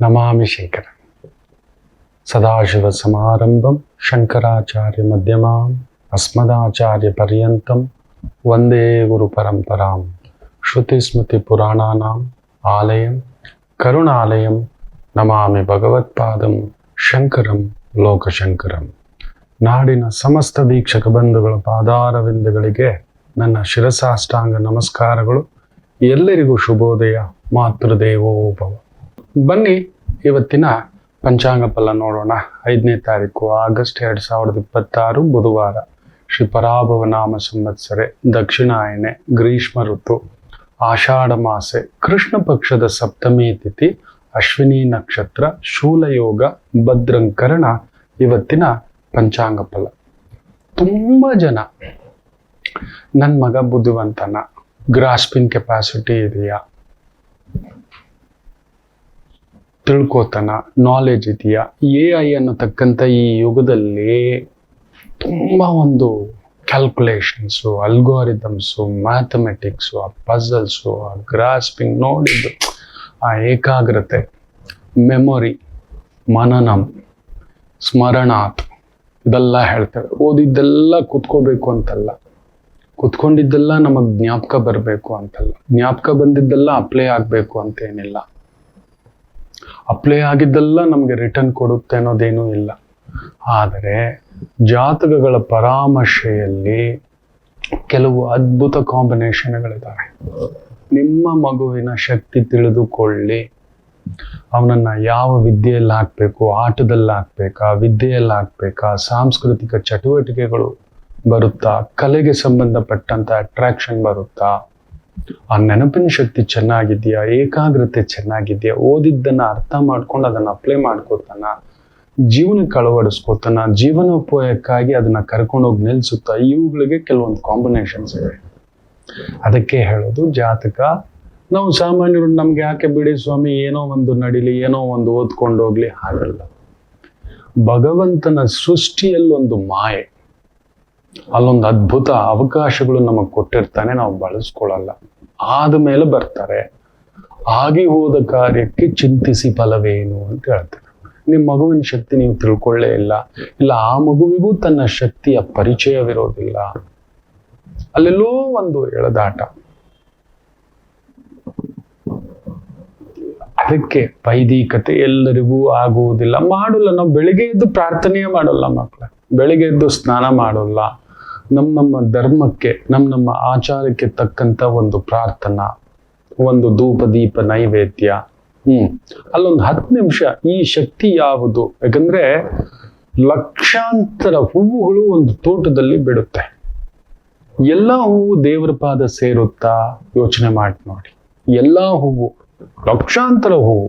ನಮಾಮಿ ಶೇಖರ. ಸದಾಶಿವ ಸಮಾರಂಭಂ ಶಂಕರಾಚಾರ್ಯ ಮಧ್ಯಮಾಂ ಅಸ್ಮದಾಚಾರ್ಯ ಪರ್ಯಂತಂ ವಂದೇ ಗುರು ಪರಂಪರಾಂ. ಶ್ರುತಿ ಸ್ಮೃತಿ ಪುರಾಣಾನಾಂ ಆಲಯಂ ಕರುಣಾಲಯಂ ನಮಾಮಿ ಭಗವತ್ಪಾದಂ ಶಂಕರಂ ಲೋಕಶಂಕರಂ. ನಾಡಿನ ಸಮಸ್ತ ವೀಕ್ಷಕ ಬಂಧುಗಳ ಪಾದಾರವಿಂದಗಳಿಗೆ ನನ್ನ ಶಿರಸಾಷ್ಟಾಂಗ ನಮಸ್ಕಾರಗಳು. ಎಲ್ಲರಿಗೂ ಶುಭೋದಯ. ಮಾತೃದೇವೋಭವ. ಬನ್ನಿ ಇವತ್ತಿನ ಪಂಚಾಂಗ ಫಲ ನೋಡೋಣ. 5ನೇ ತಾರೀಕು ಆಗಸ್ಟ್ 2026 ಬುಧವಾರ. ಶ್ರೀ ಪರಾಭವ ನಾಮ ಸಂವತ್ಸರೆ, ದಕ್ಷಿಣಾಯಣೆ, ಗ್ರೀಷ್ಮ ಋತು, ಆಷಾಢ ಮಾಸೆ, ಕೃಷ್ಣ ಪಕ್ಷದ ಸಪ್ತಮಿ ತಿಥಿ, ಅಶ್ವಿನಿ ನಕ್ಷತ್ರ, ಶೂಲಯೋಗ, ಭದ್ರಂಕರಣ ಇವತ್ತಿನ ಪಂಚಾಂಗ ಫಲ. ತುಂಬ ಜನ ನನ್ನ ಮಗ ಬುದ್ಧಿವಂತನ, ಗ್ರಾಸ್ಪಿಂಗ್ ಕೆಪಾಸಿಟಿ ಇದೆಯಾ, ತಿಳ್ಕೋತನ, ನಾಲೆಜ್ ಇದೆಯಾ, AI ಅನ್ನತಕ್ಕಂಥ ಈ ಯುಗದಲ್ಲಿ ತುಂಬ ಒಂದು ಕ್ಯಾಲ್ಕುಲೇಷನ್ಸು, ಅಲ್ಗೋರಿದಮ್ಸು, ಮ್ಯಾಥಮೆಟಿಕ್ಸು, ಆ ಪಝಲ್ಸು, ಆ ಗ್ರಾಸ್ಪಿಂಗ್ ನೋಡಿದ್ದು, ಆ ಏಕಾಗ್ರತೆ, ಮೆಮೊರಿ, ಮನನಂ, ಸ್ಮರಣಾತ್ ಇದೆಲ್ಲ ಹೇಳ್ತೇವೆ. ಓದಿದ್ದೆಲ್ಲ ಕುತ್ಕೋಬೇಕು ಅಂತಲ್ಲ, ಕುತ್ಕೊಂಡಿದ್ದೆಲ್ಲ ನಮಗೆ ಜ್ಞಾಪಕ ಬರಬೇಕು ಅಂತಲ್ಲ, ಜ್ಞಾಪಕ ಬಂದಿದ್ದೆಲ್ಲ ಅಪ್ಲೈ ಆಗಬೇಕು ಅಂತೇನಿಲ್ಲ, ಅಪ್ಲೈ ಆಗಿದ್ದೆಲ್ಲ ನಮಗೆ ರಿಟರ್ನ್ ಕೊಡುತ್ತೆ ಅನ್ನೋದೇನೂ ಇಲ್ಲ. ಆದರೆ ಜಾತಕಗಳ ಪರಾಮರ್ಶೆಯಲ್ಲಿ ಕೆಲವು ಅದ್ಭುತ ಕಾಂಬಿನೇಷನ್ಗಳಿದ್ದಾವೆ. ನಿಮ್ಮ ಮಗುವಿನ ಶಕ್ತಿ ತಿಳಿದುಕೊಳ್ಳಿ. ಅವನನ್ನ ಯಾವ ವಿದ್ಯೆಯಲ್ಲಿ ಹಾಕ್ಬೇಕು, ಆಟದಲ್ಲಿ ಹಾಕ್ಬೇಕಾ, ವಿದ್ಯೆಯಲ್ಲಿ ಹಾಕ್ಬೇಕಾ, ಸಾಂಸ್ಕೃತಿಕ ಚಟುವಟಿಕೆಗಳು ಬರುತ್ತಾ, ಕಲೆಗೆ ಸಂಬಂಧಪಟ್ಟಂತ ಅಟ್ರಾಕ್ಷನ್ ಬರುತ್ತಾ, ಆ ನೆನಪಿನ ಶಕ್ತಿ ಚೆನ್ನಾಗಿದೆಯಾ, ಏಕಾಗ್ರತೆ ಚೆನ್ನಾಗಿದೆಯಾ, ಓದಿದ್ದನ್ನ ಅರ್ಥ ಮಾಡ್ಕೊಂಡು ಅದನ್ನ ಅಪ್ಲೈ ಮಾಡ್ಕೋತಾನ, ಜೀವನಕ್ಕೆ ಅಳವಡಿಸ್ಕೋತಾನ, ಜೀವನೋಪಾಯಕ್ಕಾಗಿ ಅದನ್ನ ಕರ್ಕೊಂಡೋಗಿ ನಿಲ್ಸುತ್ತಾ, ಇವುಗಳಿಗೆ ಕೆಲವೊಂದು ಕಾಂಬಿನೇಷನ್ಸ್ ಇವೆ. ಅದಕ್ಕೆ ಹೇಳೋದು ಜಾತಕ. ನಾವು ಸಾಮಾನ್ಯರು ನಮ್ಗೆ ಯಾಕೆ ಬಿಡಿ ಸ್ವಾಮಿ, ಏನೋ ಒಂದು ನಡಿಲಿ, ಏನೋ ಒಂದು ಓದ್ಕೊಂಡು ಹೋಗ್ಲಿ, ಹಾಗಲ್ಲ. ಭಗವಂತನ ಸೃಷ್ಟಿಯಲ್ಲಿ ಒಂದು ಮಾಯೆ, ಅಲ್ಲೊಂದು ಅದ್ಭುತ ಅವಕಾಶಗಳು ನಮಗೆ ಕೊಟ್ಟಿರ್ತಾನೆ, ನಾವು ಬಳಸ್ಕೊಳ್ಳಲ್ಲ. ಆದ್ಮೇಲೆ ಬರ್ತಾರೆ. ಆಗಿ ಹೋದ ಕಾರ್ಯಕ್ಕೆ ಚಿಂತಿಸಿ ಫಲವೇನು ಅಂತ ಹೇಳ್ತಾರೆ. ನಿಮ್ಮ ಮಗುವಿನ ಶಕ್ತಿ ನೀವು ತಿಳ್ಕೊಳ್ಳೇ ಇಲ್ಲ ಆ ಮಗುವಿಗೂ ತನ್ನ ಶಕ್ತಿಯ ಪರಿಚಯವಿರೋದಿಲ್ಲ. ಅಲ್ಲೆಲ್ಲೋ ಒಂದು ಎಳೆದಾಟ. ಅದಕ್ಕೆ ವೈದಿಕತೆ ಎಲ್ಲರಿಗೂ ಆಗುವುದಿಲ್ಲ, ಮಾಡೋಲ್ಲ. ನಾವು ಬೆಳಿಗ್ಗೆ ಎದ್ದು ಪ್ರಾರ್ಥನೆಯೇ ಮಾಡೋಲ್ಲ ಮಕ್ಕಳ, ಬೆಳಿಗ್ಗೆ ಎದ್ದು ಸ್ನಾನ ಮಾಡೋಲ್ಲ. ನಮ್ಮ ಧರ್ಮಕ್ಕೆ, ನಮ್ಮ ಆಚಾರಕ್ಕೆ ತಕ್ಕಂತ ಒಂದು ಪ್ರಾರ್ಥನಾ, ಒಂದು ಧೂಪ ದೀಪ ನೈವೇದ್ಯ, ಅಲ್ಲೊಂದು 10 ನಿಮಿಷ. ಈ ಶಕ್ತಿ ಯಾವುದು? ಯಾಕಂದ್ರೆ ಲಕ್ಷಾಂತರ ಹೂವುಗಳು ಒಂದು ತೋಟದಲ್ಲಿ ಬಿಡುತ್ತೆ. ಎಲ್ಲಾ ಹೂವು ದೇವರ ಪಾದ ಸೇರುತ್ತಾ? ಯೋಚನೆ ಮಾಡಿ ನೋಡಿ. ಎಲ್ಲಾ ಹೂವು, ಲಕ್ಷಾಂತರ ಹೂವು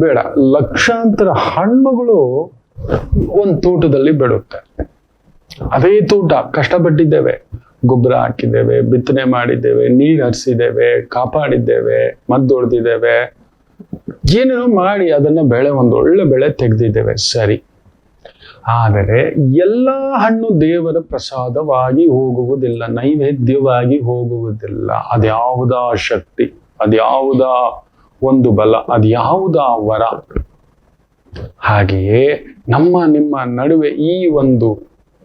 ಬೇಡ, ಲಕ್ಷಾಂತರ ಹಣ್ಣುಗಳು ಒಂದು ತೋಟದಲ್ಲಿ ಬಿಡುತ್ತೆ. ಅದೇ ತೋಟ ಕಷ್ಟಪಟ್ಟಿದ್ದೇವೆ, ಗೊಬ್ಬರ ಹಾಕಿದ್ದೇವೆ, ಬಿತ್ತನೆ ಮಾಡಿದ್ದೇವೆ, ನೀರು ಹರಿಸಿದ್ದೇವೆ, ಕಾಪಾಡಿದ್ದೇವೆ, ಮದ್ದು ಹೊಡೆದಿದ್ದೇವೆ, ಏನೇನೋ ಮಾಡಿ ಅದನ್ನ ಒಂದು ಒಳ್ಳೆ ಬೆಳೆ ತೆಗೆದಿದ್ದೇವೆ, ಸರಿ. ಆದರೆ ಎಲ್ಲಾ ಹಣ್ಣು ದೇವರ ಪ್ರಸಾದವಾಗಿ ಹೋಗುವುದಿಲ್ಲ, ನೈವೇದ್ಯವಾಗಿ ಹೋಗುವುದಿಲ್ಲ. ಅದ್ಯಾವುದಾ ಶಕ್ತಿ, ಅದ್ಯಾವುದಾ ಒಂದು ಬಲ, ಅದ್ಯಾವುದಾ ವರ. ಹಾಗೆಯೇ ನಿಮ್ಮ ನಡುವೆ ಈ ಒಂದು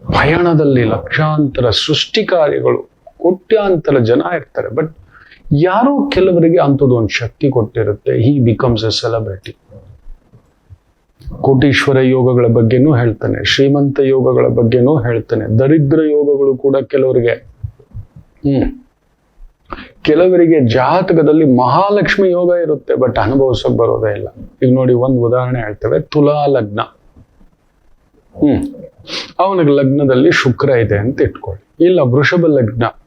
ಪಯಣದಲ್ಲಿ ಲಕ್ಷಾಂತರ ಸೃಷ್ಟಿ ಕಾರ್ಯಗಳು, ಕೋಟ್ಯಾಂತರ ಜನ ಇರ್ತಾರೆ. ಬಟ್ ಯಾರೋ ಕೆಲವರಿಗೆ ಅಂಥದ್ದು ಒಂದು ಶಕ್ತಿ ಕೊಟ್ಟಿರುತ್ತೆ. He becomes a celebrity. ಕೋಟೀಶ್ವರ ಯೋಗಗಳ ಬಗ್ಗೆನೂ ಹೇಳ್ತಾನೆ, ಶ್ರೀಮಂತ ಯೋಗಗಳ ಬಗ್ಗೆನೂ ಹೇಳ್ತಾನೆ, ದರಿದ್ರ ಯೋಗಗಳು ಕೂಡ ಕೆಲವರಿಗೆ. ಕೆಲವರಿಗೆ ಜಾತಕದಲ್ಲಿ ಮಹಾಲಕ್ಷ್ಮಿ ಯೋಗ ಇರುತ್ತೆ, ಬಟ್ ಅನುಭವಿಸೋಕೆ ಬರೋದೇ ಇಲ್ಲ. ಈಗ ನೋಡಿ, ಒಂದು ಉದಾಹರಣೆ ಹೇಳ್ತೇವೆ. ತುಲಾ ಲಗ್ನ, ಅವನಿಗೆ ಲಗ್ನದಲ್ಲಿ ಶುಕ್ರ ಇದೆ ಅಂತ ಇಟ್ಕೊಳ್ಳಿ. ಇಲ್ಲ, ವೃಷಭ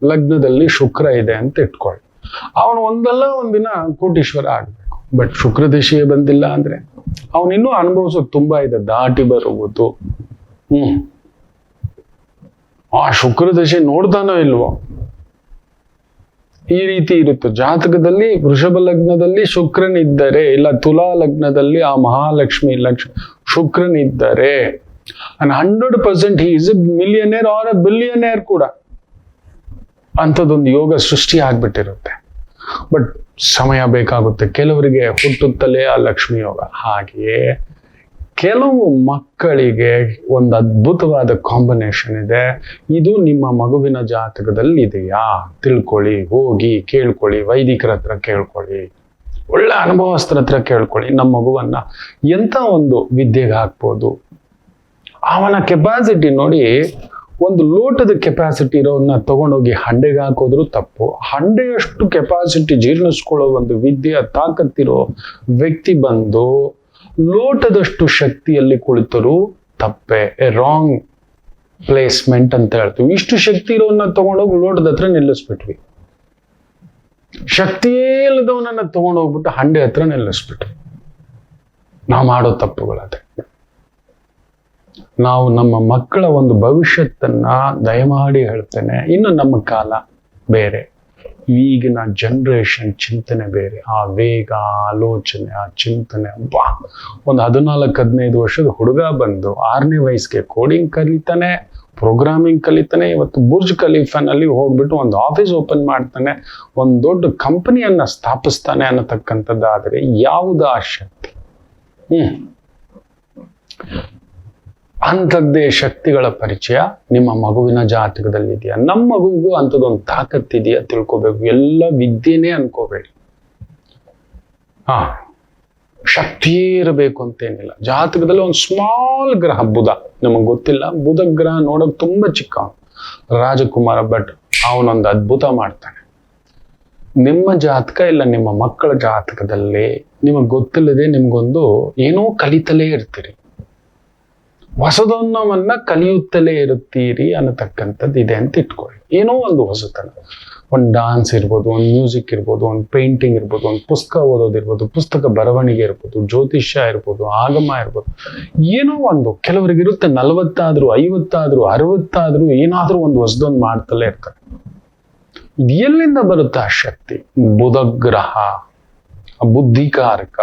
ಲಗ್ನದಲ್ಲಿ ಶುಕ್ರ ಇದೆ ಅಂತ ಇಟ್ಕೊಳ್ಳಿ. ಅವನು ಒಂದಲ್ಲ ಒಂದಿನ ಕೋಟೀಶ್ವರ ಆಗ್ಬೇಕು. ಬಟ್ ಶುಕ್ರ ದಿಶೆಯೇ ಬಂದಿಲ್ಲ ಅಂದ್ರೆ ಅವನಿನ್ನೂ ಅನುಭವಿಸೋದು ತುಂಬಾ ಇದೆ, ದಾಟಿ ಬರುವುದು. ಆ ಶುಕ್ರ ದಿಶೆ ನೋಡ್ತಾನೋ ಇಲ್ವೋ, ಈ ರೀತಿ ಇರುತ್ತೆ ಜಾತಕದಲ್ಲಿ. ವೃಷಭ ಲಗ್ನದಲ್ಲಿ ಶುಕ್ರನಿದ್ದರೆ, ಇಲ್ಲ ತುಲಾ ಲಗ್ನದಲ್ಲಿ ಆ Mahalakshmi ಶುಕ್ರನಿದ್ದರೆ, 100% he is a millionaire or a billionaire ಕೂಡ. ಅಂಥದ್ದೊಂದು ಯೋಗ ಸೃಷ್ಟಿ ಆಗ್ಬಿಟ್ಟಿರುತ್ತೆ. ಬಟ್ ಸಮಯ ಬೇಕಾಗುತ್ತೆ. ಕೆಲವರಿಗೆ ಹುಟ್ಟುತ್ತಲೇ ಆ ಲಕ್ಷ್ಮಿ ಯೋಗ. ಹಾಗೆಯೇ ಕೆಲವು ಮಕ್ಕಳಿಗೆ ಒಂದು ಅದ್ಭುತವಾದ ಕಾಂಬಿನೇಷನ್ ಇದೆ. ಇದು ನಿಮ್ಮ ಮಗುವಿನ ಜಾತಕದಲ್ಲಿ ಇದೆಯಾ ತಿಳ್ಕೊಳ್ಳಿ, ಹೋಗಿ ಕೇಳ್ಕೊಳ್ಳಿ, ವೈದಿಕರ ಹತ್ರ ಕೇಳ್ಕೊಳ್ಳಿ, ಒಳ್ಳೆ ಅನುಭವಸ್ಥರ ಹತ್ರ ಕೇಳ್ಕೊಳ್ಳಿ. ನಮ್ಮ ಮಗುವನ್ನ ಎಂಥ ಒಂದು ವಿದ್ಯೆಗೆ ಹಾಕ್ಬೋದು. ಅವನ ಕೆಪಾಸಿಟಿ ನೋಡಿ, ಒಂದು ಲೋಟದ ಕೆಪಾಸಿಟಿ ಇರೋನ್ನ ತಗೊಂಡೋಗಿ ಹಂಡೆಗೆ ಹಾಕೋದ್ರು ತಪ್ಪು. ಹಂಡೆಯಷ್ಟು ಕೆಪಾಸಿಟಿ ಜೀರ್ಣಿಸ್ಕೊಳ್ಳೋ ಒಂದು ವಿದ್ಯೆಯ ತಾಕತ್ತಿರೋ ವ್ಯಕ್ತಿ ಬಂದು ಲೋಟದಷ್ಟು ಶಕ್ತಿಯಲ್ಲಿ ಕುಳಿತರು ತಪ್ಪೆ. ರಾಂಗ್ ಪ್ಲೇಸ್ಮೆಂಟ್ ಅಂತ ಹೇಳ್ತೀವಿ. ಇಷ್ಟು ಶಕ್ತಿ ಇರೋನ್ನ ತಗೊಂಡೋಗಿ ಲೋಟದ ಹತ್ರ ನಿಲ್ಲಿಸ್ಬಿಟ್ವಿ. ಶಕ್ತಿಯೇ ಇಲ್ಲದವನನ್ನ ತಗೊಂಡೋಗ್ಬಿಟ್ಟು ಹಂಡೆ ಹತ್ರ ನಿಲ್ಲಿಸ್ಬಿಟ್ವಿ. ನಾವು ಮಾಡೋ ತಪ್ಪುಗಳದೆ. ನಾವು ನಮ್ಮ ಮಕ್ಕಳ ಒಂದು ಭವಿಷ್ಯತ್ತನ್ನ ದಯಮಾಡಿ ಹೇಳ್ತೇನೆ, ಇನ್ನು ನಮ್ಮ ಕಾಲ ಬೇರೆ, ಈಗಿನ ಜನರೇಷನ್ ಚಿಂತನೆ ಬೇರೆ. ಆ ವೇಗ, ಆಲೋಚನೆ, ಆ ಚಿಂತನೆ, ಒಂದು 14-15 ವರ್ಷದ ಹುಡುಗ ಬಂದು 6ನೇ ವಯಸ್ಸಿಗೆ ಕೋಡಿಂಗ್ ಕಲಿತಾನೆ, ಪ್ರೋಗ್ರಾಮಿಂಗ್ ಕಲಿತಾನೆ. ಇವತ್ತು ಬುರ್ಜ್ ಖಲೀಫಾನಲ್ಲಿ ಹೋಗ್ಬಿಟ್ಟು ಒಂದು ಆಫೀಸ್ ಓಪನ್ ಮಾಡ್ತಾನೆ, ಒಂದು ದೊಡ್ಡ ಕಂಪನಿಯನ್ನ ಸ್ಥಾಪಿಸ್ತಾನೆ ಅನ್ನತಕ್ಕಂಥದ್ದಾದರೆ ಯಾವುದು ಆ ಶಕ್ತಿ? ಅಂಥದ್ದೇ ಶಕ್ತಿಗಳ ಪರಿಚಯ ನಿಮ್ಮ ಮಗುವಿನ ಜಾತಕದಲ್ಲಿ ಇದೆಯಾ? ನಮ್ಮ ಮಗುವಿಗೂ ಅಂಥದ್ದೊಂದು ತಾಕತ್ತಿದೆಯಾ ತಿಳ್ಕೋಬೇಕು. ಎಲ್ಲ ವಿದ್ಯೆನೇ ಅನ್ಕೋಬೇಡಿ. ಶಕ್ತಿಯೇ ಇರಬೇಕು ಅಂತೇನಿಲ್ಲ. ಜಾತಕದಲ್ಲಿ ಒಂದು ಸ್ಮಾಲ್ ಗ್ರಹ ಬುಧ, ನಮಗೆ ಗೊತ್ತಿಲ್ಲ. ಬುಧ ಗ್ರಹ ನೋಡಕ್ ತುಂಬಾ ಚಿಕ್ಕ, ರಾಜಕುಮಾರ, ಬಟ್ ಅವನೊಂದು ಅದ್ಭುತ ಮಾಡ್ತಾನೆ. ನಿಮ್ಮ ಜಾತಕ ಇಲ್ಲ ನಿಮ್ಮ ಮಕ್ಕಳ ಜಾತಕದಲ್ಲಿ ನಿಮಗೆ ಗೊತ್ತಿಲ್ಲದೆ ನಿಮ್ಗೊಂದು ಏನೋ ಕಲಿತಲೇ ಇರ್ತೀರಿ, ಹೊಸದನ್ನವನ್ನ ಕಲಿಯುತ್ತಲೇ ಇರುತ್ತೀರಿ ಅನ್ನತಕ್ಕಂಥದ್ದು ಇದೆ ಅಂತ ಇಟ್ಕೊಳ್ಳಿ. ಏನೋ ಒಂದು ಹೊಸತನ, ಒಂದು ಡಾನ್ಸ್ ಇರ್ಬೋದು, ಒಂದು ಮ್ಯೂಸಿಕ್ ಇರ್ಬೋದು, ಒಂದು ಪೇಂಟಿಂಗ್ ಇರ್ಬೋದು, ಒಂದು ಪುಸ್ತಕ ಓದೋದಿರ್ಬೋದು, ಪುಸ್ತಕ ಬರವಣಿಗೆ ಇರ್ಬೋದು, ಜ್ಯೋತಿಷ್ಯ ಇರ್ಬೋದು, ಆಗಮ ಇರ್ಬೋದು, ಏನೋ ಒಂದು. ಕೆಲವರಿಗೆ ಇರುತ್ತೆ 40 ಆದ್ರೂ 50 ಆದ್ರೂ 60 ಆದ್ರೂ ಏನಾದ್ರೂ ಒಂದು ಹೊಸದೊಂದು ಮಾಡ್ತಲೇ ಇರ್ತಾರೆ. ಎಲ್ಲಿಂದ ಬರುತ್ತೆ ಆ ಶಕ್ತಿ? ಬುಧ ಗ್ರಹ, ಬುದ್ಧಿಕಾರಕ,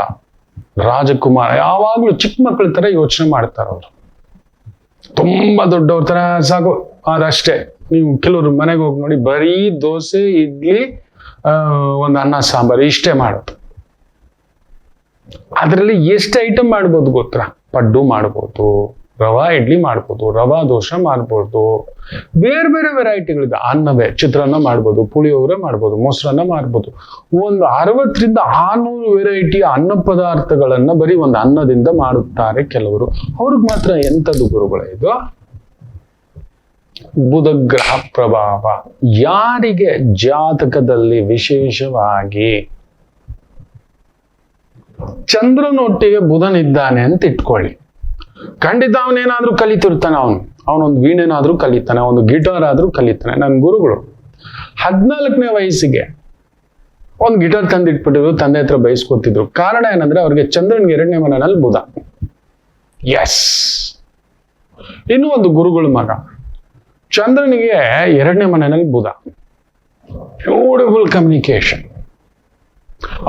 ರಾಜಕುಮಾರ. ಯಾವಾಗ್ಲೂ ಚಿಕ್ಕ ಮಕ್ಕಳ ತರ ಯೋಚನೆ ಮಾಡ್ತಾರ ಅವರು. ತುಂಬಾ ದೊಡ್ಡವ್ರ ತರ ಸಾಕು ಅದಷ್ಟೇ. ನೀವು ಕೆಲವ್ರು ಮನೆಗೆ ಹೋಗಿ ನೋಡಿ, ಬರೀ ದೋಸೆ, ಇಡ್ಲಿ, ಒಂದು ಅನ್ನ ಸಾಂಬಾರು ಇಷ್ಟೇ ಮಾಡೋದು. ಅದರಲ್ಲಿ ಎಷ್ಟು ಐಟಮ್ ಮಾಡ್ಬೋದು ಗೊತ್ತಾ? ಪಡ್ಡು ಮಾಡ್ಬೋದು, ರವಾ ಇಡ್ಲಿ ಮಾಡ್ಬೋದು, ರವಾ ದೋಸೆ ಮಾಡ್ಬೋದು, ಬೇರೆ ಬೇರೆ ವೆರೈಟಿಗಳಿದೆ. ಅನ್ನವೇ ಚಿತ್ರಾನ್ನ ಮಾಡ್ಬೋದು, ಪುಳಿಯೋಗರೆ ಮಾಡ್ಬೋದು, ಮೊಸರನ್ನ ಮಾಡ್ಬೋದು. ಒಂದು 60ರಿಂದ 600 ವೆರೈಟಿಯ ಅನ್ನ ಪದಾರ್ಥಗಳನ್ನ ಬರೀ ಒಂದು ಅನ್ನದಿಂದ ಮಾಡುತ್ತಾರೆ ಕೆಲವರು. ಅವ್ರಿಗೆ ಮಾತ್ರ ಎಂಥದ್ದು ಗುರುಗಳೇ ಇದು? ಬುಧ ಗ್ರಹ ಪ್ರಭಾವ. ಯಾರಿಗೆ ಜಾತಕದಲ್ಲಿ ವಿಶೇಷವಾಗಿ ಚಂದ್ರನೊಟ್ಟಿಗೆ ಬುಧನಿದ್ದಾನೆ ಅಂತ ಇಟ್ಕೊಳ್ಳಿ, ಖಂಡಿತ ಅವನೇನಾದ್ರೂ ಕಲಿತಿರ್ತಾನೆ. ಅವನೊಂದು ವೀಣೆನಾದ್ರೂ ಕಲಿತಾನೆ, ಒಂದು ಗಿಟಾರ್ ಆದ್ರೂ ಕಲಿತಾನೆ. ನನ್ನ ಗುರುಗಳು 14ನೇ ವಯಸ್ಸಿಗೆ ಒಂದು ಗಿಟಾರ್ ತಂದಿಟ್ಬಿಟ್ಟಿದ್ರು, ತಂದೆ ಹತ್ರ ಬಯಸ್ಕೊತಿದ್ರು. ಕಾರಣ ಏನಂದ್ರೆ ಅವ್ರಿಗೆ ಚಂದ್ರನ್ಗೆ 2ನೇ ಮನೆಯಲ್ಲಿ ಬುಧ. ಎಸ್. ಇನ್ನು ಒಂದು ಗುರುಗಳ ಮಗ, ಚಂದ್ರನಿಗೆ 2ನೇ ಮನೆಯಲ್ಲಿ ಬುಧ. Beautiful communication.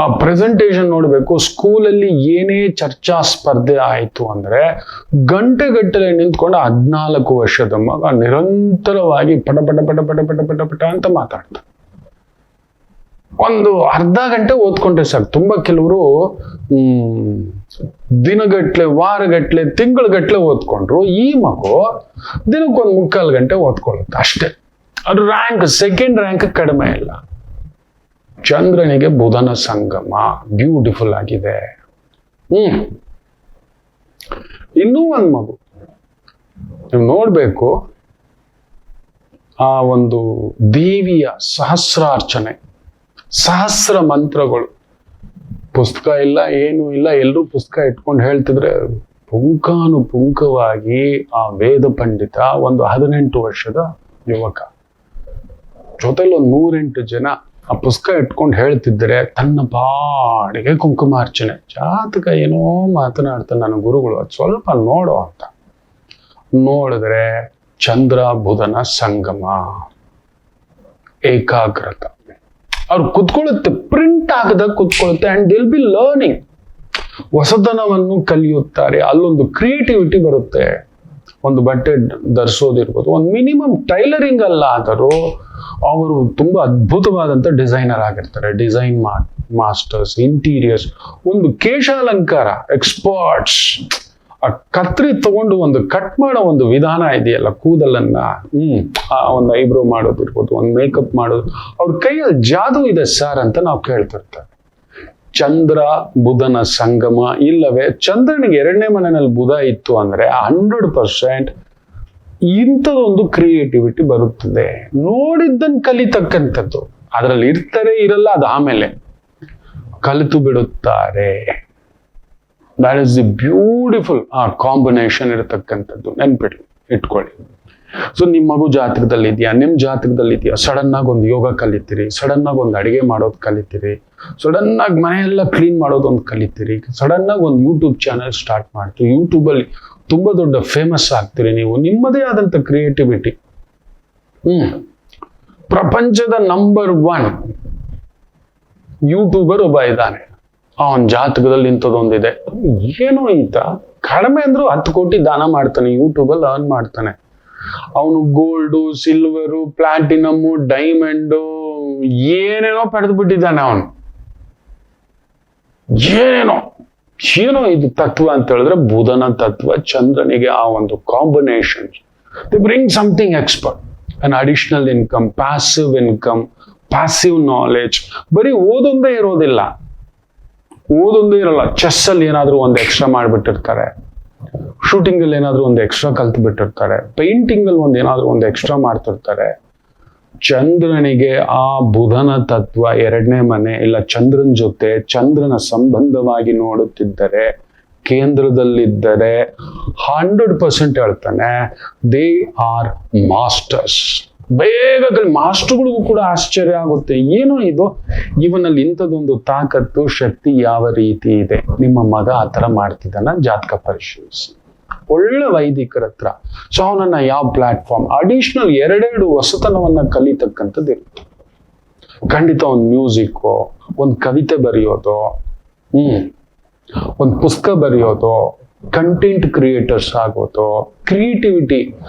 ಆ ಪ್ರೆಸೆಂಟೇಶನ್ ನೋಡ್ಬೇಕು. ಸ್ಕೂಲಲ್ಲಿ ಏನೇ ಚರ್ಚಾ ಸ್ಪರ್ಧೆ ಆಯ್ತು ಅಂದ್ರೆ ಗಂಟೆಗಟ್ಟಲೆ ನಿಂತ್ಕೊಂಡು 14 ವರ್ಷದ ಮಗ ನಿರಂತರವಾಗಿ ಪಟ ಪಟ ಪಟ ಪಟ ಪಟ ಪಟ ಪಟ ಅಂತ ಮಾತಾಡ್ತಾರೆ. ಒಂದು ಅರ್ಧ ಗಂಟೆ ಓದ್ಕೊಂಡ್ರೆ ಸಾಕು. ತುಂಬಾ ಕೆಲವರು ದಿನಗಟ್ಲೆ, ವಾರಗಟ್ಲೆ, ತಿಂಗಳಗಟ್ಲೆ ಓದ್ಕೊಂಡ್ರು. ಈ ಮಗು ದಿನಕ್ಕೊಂದು 3/4 ಗಂಟೆ ಓದ್ಕೊಳ್ಳುತ್ತೆ ಅಷ್ಟೇ. ಅದು ರ್ಯಾಂಕ್, ಸೆಕೆಂಡ್ ರ್ಯಾಂಕ್ ಕಡಿಮೆ ಇಲ್ಲ. ಚಂದ್ರನಿಗೆ ಬುಧನ ಸಂಗಮ ಬ್ಯೂಟಿಫುಲ್ ಆಗಿದೆ. ಇನ್ನೂ ಒಂದು ಮಗು ನೀವು ನೋಡ್ಬೇಕು. ಆ ಒಂದು ದೇವಿಯ ಸಹಸ್ರಾರ್ಚನೆ, ಸಹಸ್ರ ಮಂತ್ರಗಳು. ಪುಸ್ತಕ ಇಲ್ಲ, ಏನೂ ಇಲ್ಲ, ಎಲ್ಲರೂ ಪುಸ್ತಕ ಇಟ್ಕೊಂಡು ಹೇಳ್ತಿದ್ರೆ ಪುಂಖಾನುಪುಂಖವಾಗಿ ಆ ವೇದ ಪಂಡಿತ, ಒಂದು 18 ವರ್ಷದ ಯುವಕ, ಜೊತೆಲಿ ಒಂದು 108 ಜನ ಆ ಪುಸ್ತಕ ಇಟ್ಕೊಂಡು ಹೇಳ್ತಿದ್ರೆ ತನ್ನ ಪಾಡಿಗೆ ಕುಂಕುಮಾರ್ಚನೆ. ಜಾತಕ ಏನೋ ಮಾತನಾಡ್ತಾನೆ ನನ್ನ ಗುರುಗಳು, ಅದು ಸ್ವಲ್ಪ ನೋಡೋ ಅಂತ ನೋಡಿದ್ರೆ ಚಂದ್ರ ಬುಧನ ಸಂಗಮ, ಏಕಾಗ್ರತೆ. ಅವ್ರು ಕುತ್ಕೊಳ್ಳುತ್ತೆ, ಪ್ರಿಂಟ್ ಆಗದ ಕುತ್ಕೊಳ್ಳುತ್ತೆ. And there'll be learning. ಹೊಸತನವನ್ನು ಕಲಿಯುತ್ತಾರೆ. ಅಲ್ಲೊಂದು ಕ್ರಿಯೇಟಿವಿಟಿ ಬರುತ್ತೆ. ಒಂದು ಬಟ್ಟೆ ಧರಿಸೋದಿರ್ಬೋದು, ಒಂದು ಮಿನಿಮಮ್ ಟೈಲರಿಂಗ್ ಅಲ್ಲ ಆದರೂ ಅವರು ತುಂಬಾ ಅದ್ಭುತವಾದಂಥ ಡಿಸೈನರ್ ಆಗಿರ್ತಾರೆ. ಡಿಸೈನ್ ಮಾಸ್ಟರ್ಸ್, ಇಂಟೀರಿಯರ್ಸ್, ಒಂದು ಕೇಶಾಲಂಕಾರ ಎಕ್ಸ್ಪರ್ಟ್ಸ್. ಆ ಕತ್ರಿ ತಗೊಂಡು ಒಂದು ಕಟ್ ಮಾಡೋ ಒಂದು ವಿಧಾನ ಇದೆಯಲ್ಲ, ಕೂದಲನ್ನ ಒಂದು ಐಬ್ರೋ ಮಾಡೋದಿರ್ಬೋದು, ಒಂದು ಮೇಕಪ್ ಮಾಡೋದು, ಅವ್ರ ಕೈಯಲ್ಲಿ ಜಾದೂ ಇದೆ ಸರ್ ಅಂತ ನಾವು ಕೇಳ್ತಿರ್ತೇವೆ. ಚಂದ್ರ ಬುಧನ ಸಂಗಮ, ಇಲ್ಲವೇ ಚಂದ್ರನಿಗೆ 2ನೇ ಮನೆಯಲ್ಲಿ ಬುಧ ಇತ್ತು ಅಂದ್ರೆ 100% ಇಂಥದೊಂದು ಕ್ರಿಯೇಟಿವಿಟಿ ಬರುತ್ತದೆ. ನೋಡಿದ್ದನ್ನು ಕಲಿತಕ್ಕಂಥದ್ದು, ಅದರಲ್ಲಿ ಇರ್ತಾರೆ ಇರಲ್ಲ, ಅದು ಆಮೇಲೆ ಕಲಿತು ಬಿಡುತ್ತಾರೆ. ದಟ್ ಇಸ್ ದಿ ಬ್ಯೂಟಿಫುಲ್ ಆ ಕಾಂಬಿನೇಷನ್ ಇರತಕ್ಕಂಥದ್ದು. ಇಟ್ಕೊಳ್ಳಿ. ಸೊ ನಿಮ್ಮ ಮಗು ಜಾತಕದಲ್ಲಿ ಇದೆಯಾ, ನಿಮ್ಮ ಜಾತಕದಲ್ಲಿ ಇದೆಯಾ, ಸಡನ್ ಆಗಿ ಒಂದು ಯೋಗ ಕಲಿತೀರಿ, ಸಡನ್ ಆಗಿ ಒಂದು ಅಡಿಗೆ ಮಾಡೋದು ಕಲಿತೀರಿ, ಸಡನ್ ಆಗಿ ಮನೆಯೆಲ್ಲ ಕ್ಲೀನ್ ಮಾಡೋದು ಒಂದು ಕಲಿತೀರಿ, ಸಡನ್ ಆಗಿ ಒಂದು ಯೂಟ್ಯೂಬ್ ಚಾನೆಲ್ ಸ್ಟಾರ್ಟ್ ಮಾಡ್ತೀವಿ, ಯೂಟ್ಯೂಬಲ್ಲಿ ತುಂಬಾ ದೊಡ್ಡ ಫೇಮಸ್ ಆಗ್ತೀರಿ ನೀವು, ನಿಮ್ಮದೇ ಆದಂತ ಕ್ರಿಯೇಟಿವಿಟಿ. ಪ್ರಪಂಚದ ನಂಬರ್ 1 ಯೂಟ್ಯೂಬರ್ ಒಬ್ಬ ಇದ್ದಾನೆ, ಅವನ ಜಾತಕದಲ್ಲಿ ಇಂಥದ್ದೊಂದಿದೆ. ಏನೋ ಈತ ಕಡಿಮೆ ಅಂದ್ರೂ 10 ಕೋಟಿ ದಾನ ಮಾಡ್ತಾನೆ, ಯೂಟ್ಯೂಬಲ್ಲಿ ಅರ್ನ್ ಮಾಡ್ತಾನೆ. ಅವನು ಗೋಲ್ಡು, ಸಿಲ್ವರು, ಪ್ಲಾಟಿನಮ್ಮು, ಡೈಮಂಡು ಏನೇನೋ ಪಡೆದು ಬಿಟ್ಟಿದ್ದಾನೆ ಅವನು. ಏನೋ ಇದು ತತ್ವ ಅಂತ ಹೇಳಿದ್ರೆ ಬುಧನ ತತ್ವ, ಚಂದ್ರನಿಗೆ ಆ ಒಂದು combination. They bring something expert, an additional income, passive knowledge. ಬರೀ ಓದೊಂದೇ ಇರೋದಿಲ್ಲ, ಓದೊಂದೇ ಇರಲ್ಲ. ಚೆಸ್ ಅಲ್ಲಿ ಏನಾದ್ರೂ ಒಂದು ಎಕ್ಸ್ಟ್ರಾ ಮಾಡ್ಬಿಟ್ಟಿರ್ತಾರೆ, ಶೂಟಿಂಗ್ ಅಲ್ಲಿ ಏನಾದ್ರೂ ಒಂದು ಎಕ್ಸ್ಟ್ರಾ ಕಲ್ತು ಬಿಟ್ಟಿರ್ತಾರೆ, ಪೇಂಟಿಂಗ್ ಅಲ್ಲಿ ಏನಾದ್ರೂ ಒಂದು ಎಕ್ಸ್ಟ್ರಾ ಮಾಡ್ತಿರ್ತಾರೆ. ಚಂದ್ರನಿಗೆ ಆ ಬುಧನ ತತ್ವ 2ನೇ ಮನೆ ಇಲ್ಲ ಚಂದ್ರನ ಜೊತೆ ಚಂದ್ರನ ಸಂಬಂಧವಾಗಿ ನೋಡುತ್ತಿದ್ದರೆ, ಕೇಂದ್ರದಲ್ಲಿದ್ದರೆ 100% ಹೇಳ್ತಾನೆ ದೇ ಆರ್ ಮಾಸ್ಟರ್ಸ್. ಬೇಗ ಮಾಸ್ಟರ್ಗಳಿಗೂ ಕೂಡ ಆಶ್ಚರ್ಯ ಆಗುತ್ತೆ, ಏನೋ ಇದು ಇವನಲ್ಲಿ ಇಂಥದ್ದೊಂದು ತಾಕತ್ತು, ಶಕ್ತಿ ಯಾವ ರೀತಿ ಇದೆ. ನಿಮ್ಮ ಮಗ ಆ ಥರ ಮಾಡ್ತಿದ್ದಾನ, ಜಾತಕ ಪರಿಶೀಲಿಸಿ. ಒಳ್ಳೆ ವೈದಿಕರ ಹತ್ರ. ಸೊ ಅವನನ್ನ ಯಾವ ಪ್ಲಾಟ್ಫಾರ್ಮ್, ಅಡಿಷನಲ್ 2 ಹೊಸತನವನ್ನ ಕಲಿತಕ್ಕಂಥದ್ದು ಇರುತ್ತೆ. ಖಂಡಿತ ಒಂದು ಮ್ಯೂಸಿಕ್, ಒಂದು ಕವಿತೆ ಬರೆಯೋದು, ಒಂದು ಪುಸ್ತಕ ಬರೆಯೋದು, ಕಂಟೆಂಟ್ ಕ್ರಿಯೇಟರ್ಸ್ ಆಗೋದು, ಕ್ರಿಯೇಟಿವಿಟಿ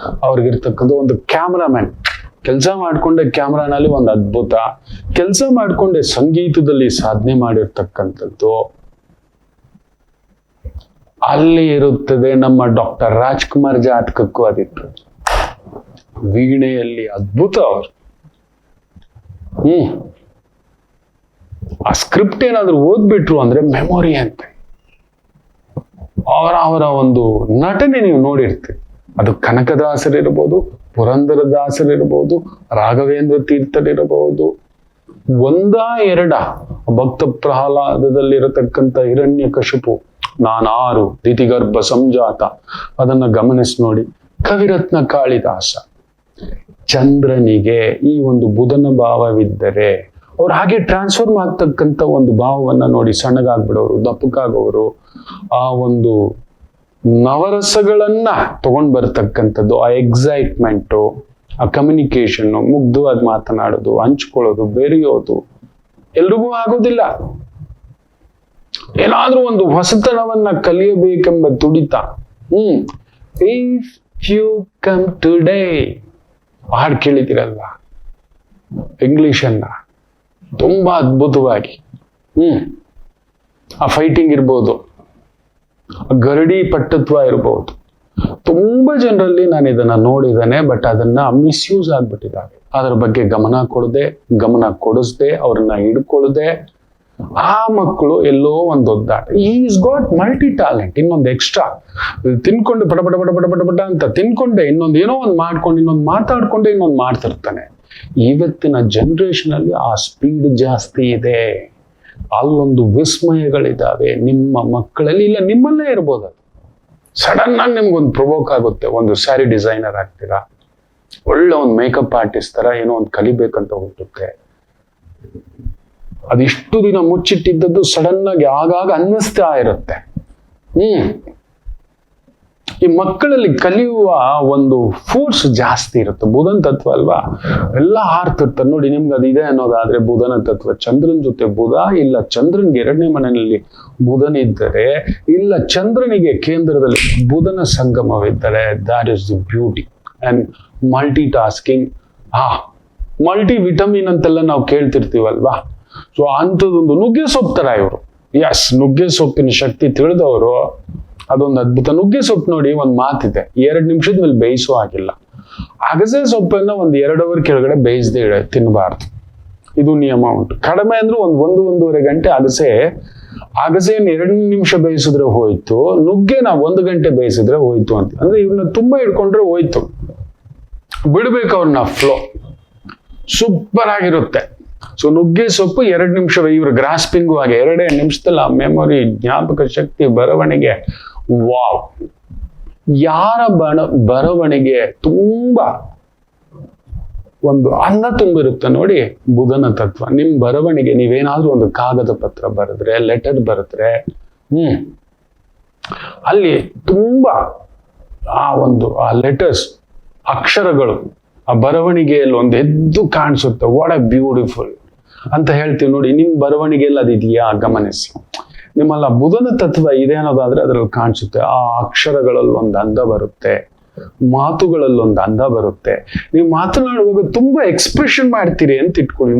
ಅವ್ರಿಗಿರ್ತಕ್ಕಂಥ ಒಂದು ಕ್ಯಾಮ್ರಾಮನ್. ಕೆಲಸ ಮಾಡ್ಕೊಂಡೆ ಕ್ಯಾಮ್ರಾನಲ್ಲಿ ಒಂದು ಅದ್ಭುತ, ಕೆಲಸ ಮಾಡ್ಕೊಂಡೆ ಸಂಗೀತದಲ್ಲಿ ಸಾಧನೆ ಮಾಡಿರ್ತಕ್ಕಂಥದ್ದು ಅಲ್ಲಿ ಇರುತ್ತದೆ. ನಮ್ಮ ಡಾಕ್ಟರ್ ರಾಜ್ಕುಮಾರ್ ಜಾತಕಕ್ಕೂ ಅದಿತ್ತು. ವೀಣೆಯಲ್ಲಿ ಅದ್ಭುತ ಅವರು. ಆ ಸ್ಕ್ರಿಪ್ಟ್ ಏನಾದ್ರು ಓದ್ಬಿಟ್ರು ಅಂದ್ರೆ ಮೆಮೊರಿ ಅಂತ. ಅವರ ಒಂದು ನಟನೆ ನೀವು ನೋಡಿರ್ತೀರಿ. ಅದು ಕನಕದಾಸರಿರ್ಬೋದು, ಪುರಂದರದಾಸರಿರ್ಬೋದು, ರಾಘವೇಂದ್ರ ತೀರ್ಥರಿರಬಹುದು, 1-2 ಭಕ್ತ ಪ್ರಹ್ಲಾದದಲ್ಲಿರತಕ್ಕಂಥ ಹಿರಣ್ಯಕಶಿಪು, ನಾನಾರು ದಿತಿಗರ್ಭ ಸಂಜಾತ, ಅದನ್ನ ಗಮನಿಸಿ ನೋಡಿ. ಕವಿರತ್ನ ಕಾಳಿದಾಸ. ಚಂದ್ರನಿಗೆ ಈ ಒಂದು ಬುಧನ ಭಾವವಿದ್ದರೆ ಅವ್ರು ಹಾಗೆ ಟ್ರಾನ್ಸ್ಫಾರ್ಮ್ ಆಗ್ತಕ್ಕಂಥ ಒಂದು ಭಾವವನ್ನ ನೋಡಿ, ಸಣ್ಣಗಾಗ್ಬಿಡೋರು, ದಪ್ಪಕ್ಕಾಗೋರು, ಆ ಒಂದು ನವರಸಗಳನ್ನ ತಗೊಂಡ್ ಬರ್ತಕ್ಕಂಥದ್ದು, ಆ ಎಕ್ಸೈಟ್ಮೆಂಟು, ಆ ಕಮ್ಯುನಿಕೇಶನ್, ಮುಗ್ಧವಾಗಿ ಮಾತನಾಡೋದು, ಹಂಚ್ಕೊಳ್ಳೋದು, ಬೆರೆಯೋದು ಎಲ್ರಿಗೂ ಆಗೋದಿಲ್ಲ. ಏನಾದ್ರೂ ಒಂದು ಹೊಸತನವನ್ನ ಕಲಿಯಬೇಕೆಂಬ ತುಡಿತ. ಇಫ್ ಯು ಕಮ್ ಟುಡೇ ಹಾಡು ಕೇಳಿದಿರಲ್ವ ಇಂಗ್ಲಿಷನ್ನ, ತುಂಬಾ ಅದ್ಭುತವಾಗಿ. ಆ ಫೈಟಿಂಗ್ ಇರ್ಬೋದು, ಗರಡಿ ಪಟ್ಟತ್ವ ಇರಬಹುದು. ತುಂಬಾ ಜನರಲ್ಲಿ ನಾನು ಇದನ್ನ ನೋಡಿದ್ದೇನೆ, ಬಟ್ ಅದನ್ನ ಮಿಸ್ಯೂಸ್ ಆಗ್ಬಿಟ್ಟಿದ್ದಾರೆ. ಅದರ ಬಗ್ಗೆ ಗಮನ ಕೊಡಿಸ್ದೆ ಅವ್ರನ್ನ ಹಿಡ್ಕೊಳ್ಳದೆ ಆ ಮಕ್ಕಳು ಎಲ್ಲೋ ಒಂದು ಒದ್ದಾಟ. Is got multi talent. ಇನ್ನೊಂದು ಎಕ್ಸ್ಟ್ರಾ ತಿನ್ಕೊಂಡು ಪಟ ಪಟ ಪಟ ಪಟ ಪಟ ಪಟ ಅಂತ ತಿನ್ಕೊಂಡೆ ಇನ್ನೊಂದು ಏನೋ ಒಂದು ಮಾಡ್ಕೊಂಡು ಇನ್ನೊಂದು ಮಾತಾಡ್ಕೊಂಡೆ ಇನ್ನೊಂದು ಮಾಡ್ತಿರ್ತಾನೆ. ಇವತ್ತಿನ ಜನರೇಷನ್ ಅಲ್ಲಿ ಆ ಸ್ಪೀಡ್ ಜಾಸ್ತಿ ಇದೆ. ಅಲ್ಲೊಂದು ವಿಸ್ಮಯಗಳಿದ್ದಾವೆ ನಿಮ್ಮ ಮಕ್ಕಳಲ್ಲಿ, ಇಲ್ಲ ನಿಮ್ಮಲ್ಲೇ ಇರ್ಬೋದು. ಅದು ಸಡನ್ ಆಗಿ ನಿಮ್ಗೊಂದು ಪ್ರೊವೋಕ್ ಆಗುತ್ತೆ. ಒಂದು ಸ್ಯಾರಿ ಡಿಸೈನರ್ ಆಗ್ತೀರಾ, ಒಳ್ಳೆ ಒಂದು ಮೇಕಪ್ ಆರ್ಟಿಸ್ಟ್ ತರ ಏನೋ ಒಂದು ಕಲಿಬೇಕಂತ ಹುಟ್ಟುತ್ತೆ. ಅದಿಷ್ಟು ದಿನ ಮುಚ್ಚಿಟ್ಟಿದ್ದದ್ದು ಸಡನ್ ಆಗಿ ಆಗಾಗ ಅನ್ನಿಸ್ತಾ ಇರುತ್ತೆ. ಈ ಮಕ್ಕಳಲ್ಲಿ ಕಲಿಯುವ ಒಂದು ಫೋರ್ಸ್ ಜಾಸ್ತಿ ಇರುತ್ತೆ. ಬುಧನ ತತ್ವ ಅಲ್ವಾ, ಎಲ್ಲ ಹಾರ್ತಿರ್ತಾರೆ ನೋಡಿ. ನಿಮ್ಗೆ ಅದಿದೆ ಅನ್ನೋದಾದ್ರೆ ಬುಧನ ತತ್ವ, ಚಂದ್ರನ ಜೊತೆ ಬುಧ, ಇಲ್ಲ ಚಂದ್ರನ್ಗೆ 2ನೇ ಮನೆಯಲ್ಲಿ ಬುಧನಿದ್ದರೆ, ಇಲ್ಲ ಚಂದ್ರನಿಗೆ ಕೇಂದ್ರದಲ್ಲಿ ಬುಧನ ಸಂಗಮವಿದ್ದರೆ, that is the beauty. And multitasking, multivitamin ಅಂತೆಲ್ಲ ನಾವು ಕೇಳ್ತಿರ್ತೀವಲ್ವಾ. ಸೊ ಅಂಥದ್ದೊಂದು ನುಗ್ಗೆ ಸೊಪ್ಪು ತರ ಇವರು. ಎಸ್, ನುಗ್ಗೆ ಸೊಪ್ಪಿನ ಶಕ್ತಿ ತಿಳಿದವರು ಅದೊಂದು ಅದ್ಭುತ. ನುಗ್ಗೆ ಸೊಪ್ಪು ನೋಡಿ, ಒಂದು ಮಾತಿದೆ, 2 ನಿಮಿಷದ ಮೇಲೆ ಬೇಯಿಸೋ ಆಗಿಲ್ಲ. ಅಗಸೆ ಸೊಪ್ಪನ್ನ 1-2 ಅವರ್ ಕೆಳಗಡೆ ಬೇಯಿಸದೆ ತಿನ್ನಬಾರ್ದು. ಇದು ನಿಯಮ ಉಂಟು. ಕಡಿಮೆ ಅಂದ್ರೆ 1-1.5 ಗಂಟೆ ಅಗಸೆಯನ್ನು 2 ನಿಮಿಷ ಬೇಯಿಸಿದ್ರೆ ಹೋಯ್ತು, ನುಗ್ಗೆನ 1 ಗಂಟೆ ಬೇಯಿಸಿದ್ರೆ ಹೋಯ್ತು ಅಂತ. ಅಂದ್ರೆ ಇವನ್ನ ತುಂಬಾ ಇಟ್ಕೊಂಡ್ರೆ ಹೋಯ್ತು, ಬಿಡ್ಬೇಕು ಅವ್ರನ್ನ ಫ್ಲೋ. ಸೂಪರ್ ಆಗಿರುತ್ತೆ. ಸೊ ನುಗ್ಗೆ ಸೊಪ್ಪು 2 ನಿಮಿಷ, ಇವ್ರ ಗ್ರಾಸ್ಪಿಂಗು ಹಾಗೆ 2 ನಿಮಿಷದಲ್ಲಿ ಆ ಮೆಮೊರಿ, ಜ್ಞಾಪಕ ಶಕ್ತಿ, ಬರವಣಿಗೆ, ವಾವ್. ಯಾರ ಬರವಣಿಗೆ ತುಂಬಾ ಒಂದು ಅಂದ ತುಂಬಿರುತ್ತೆ ನೋಡಿ, ಬುಧನ ತತ್ವ. ನಿಮ್ ಬರವಣಿಗೆ, ನೀವೇನಾದ್ರೂ ಒಂದು ಕಾಗದ ಪತ್ರ ಬರೆದ್ರೆ, ಲೆಟರ್ ಬರೆದ್ರೆ, ಅಲ್ಲಿ ತುಂಬಾ ಆ ಲೆಟರ್ಸ್, ಅಕ್ಷರಗಳು, ಆ ಬರವಣಿಗೆಯಲ್ಲಿ ಒಂದು ಎದ್ದು ಕಾಣಿಸುತ್ತೆ. ವಾಟ್ ಎ ಬ್ಯೂಟಿಫುಲ್ ಅಂತ ಹೇಳ್ತೀವಿ ನೋಡಿ. ನಿಮ್ ಬರವಣಿಗೆಯಲ್ಲಿ ಅದಿದೆಯಾ ಗಮನಿಸಿ. ನಿಮ್ಮಲ್ಲ ಬುಧನ ತತ್ವ ಇದೆ ಅನ್ನೋದಾದ್ರೆ ಅದ್ರಲ್ಲಿ ಕಾಣಿಸುತ್ತೆ. ಆ ಅಕ್ಷರಗಳಲ್ಲಿ ಒಂದು ಅಂದ ಬರುತ್ತೆ, ಮಾತುಗಳಲ್ಲಿ ಒಂದು ಅಂದ ಬರುತ್ತೆ. ನೀವು ಮಾತನಾಡುವಾಗ ತುಂಬಾ ಎಕ್ಸ್ಪ್ರೆಷನ್ ಮಾಡ್ತೀರಿ ಅಂತ ಇಟ್ಕೊಳ್ಳಿ.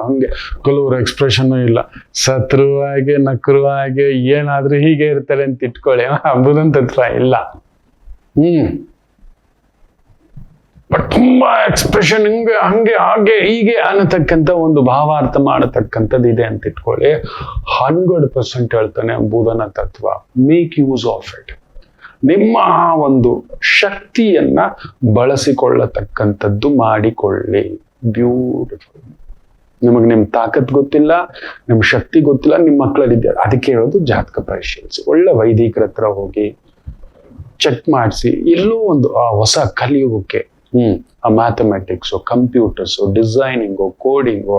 ಹಂಗೆ ಕೆಲವರು ಎಕ್ಸ್ಪ್ರೆಷನ್ ಇಲ್ಲ, ಸತ್ರುವಾಗೆ ನಕರುವಾಗೆ ಏನಾದ್ರೂ ಹೀಗೆ ಇರ್ತಾರೆ ಅಂತ ಇಟ್ಕೊಳ್ಳಿ. ಬುಧನ ತತ್ವ ಇಲ್ಲ. ಬಟ್ ತುಂಬಾ ಎಕ್ಸ್ಪ್ರೆಷನ್, ಹಂಗೆ ಹಾಗೆ ಹೀಗೆ ಅನ್ನತಕ್ಕಂಥ ಒಂದು ಭಾವಾರ್ಥ ಮಾಡತಕ್ಕಂಥದ್ದು ಇದೆ ಅಂತ ಇಟ್ಕೊಳ್ಳಿ. 100% ಹೇಳ್ತಾನೆ ಬುಧನ ತತ್ವ. Make use of it. ನಿಮ್ಮ ಒಂದು ಶಕ್ತಿಯನ್ನ ಬಳಸಿಕೊಳ್ಳತಕ್ಕಂಥದ್ದು ಮಾಡಿಕೊಳ್ಳಿ. ಬ್ಯೂಟಿಫುಲ್. ನಿಮ್ ತಾಕತ್ ಗೊತ್ತಿಲ್ಲ, ನಿಮ್ ಶಕ್ತಿ ಗೊತ್ತಿಲ್ಲ, ನಿಮ್ಮ ಮಕ್ಕಳಲ್ಲಿದ್ದಾರೆ, ಅದಕ್ಕೆ ಹೇಳೋದು ಜಾತಕ ಪರಿಶೀಲಿಸಿ. ಒಳ್ಳೆ ವೈದಿಕರ ಹತ್ರ ಹೋಗಿ ಚೆಕ್ ಮಾಡಿಸಿ. ಎಲ್ಲೋ ಒಂದು ಆ ಹೊಸ ಕಲಿಯುಗಕ್ಕೆ ಆ mathematics, computers, designing, coding,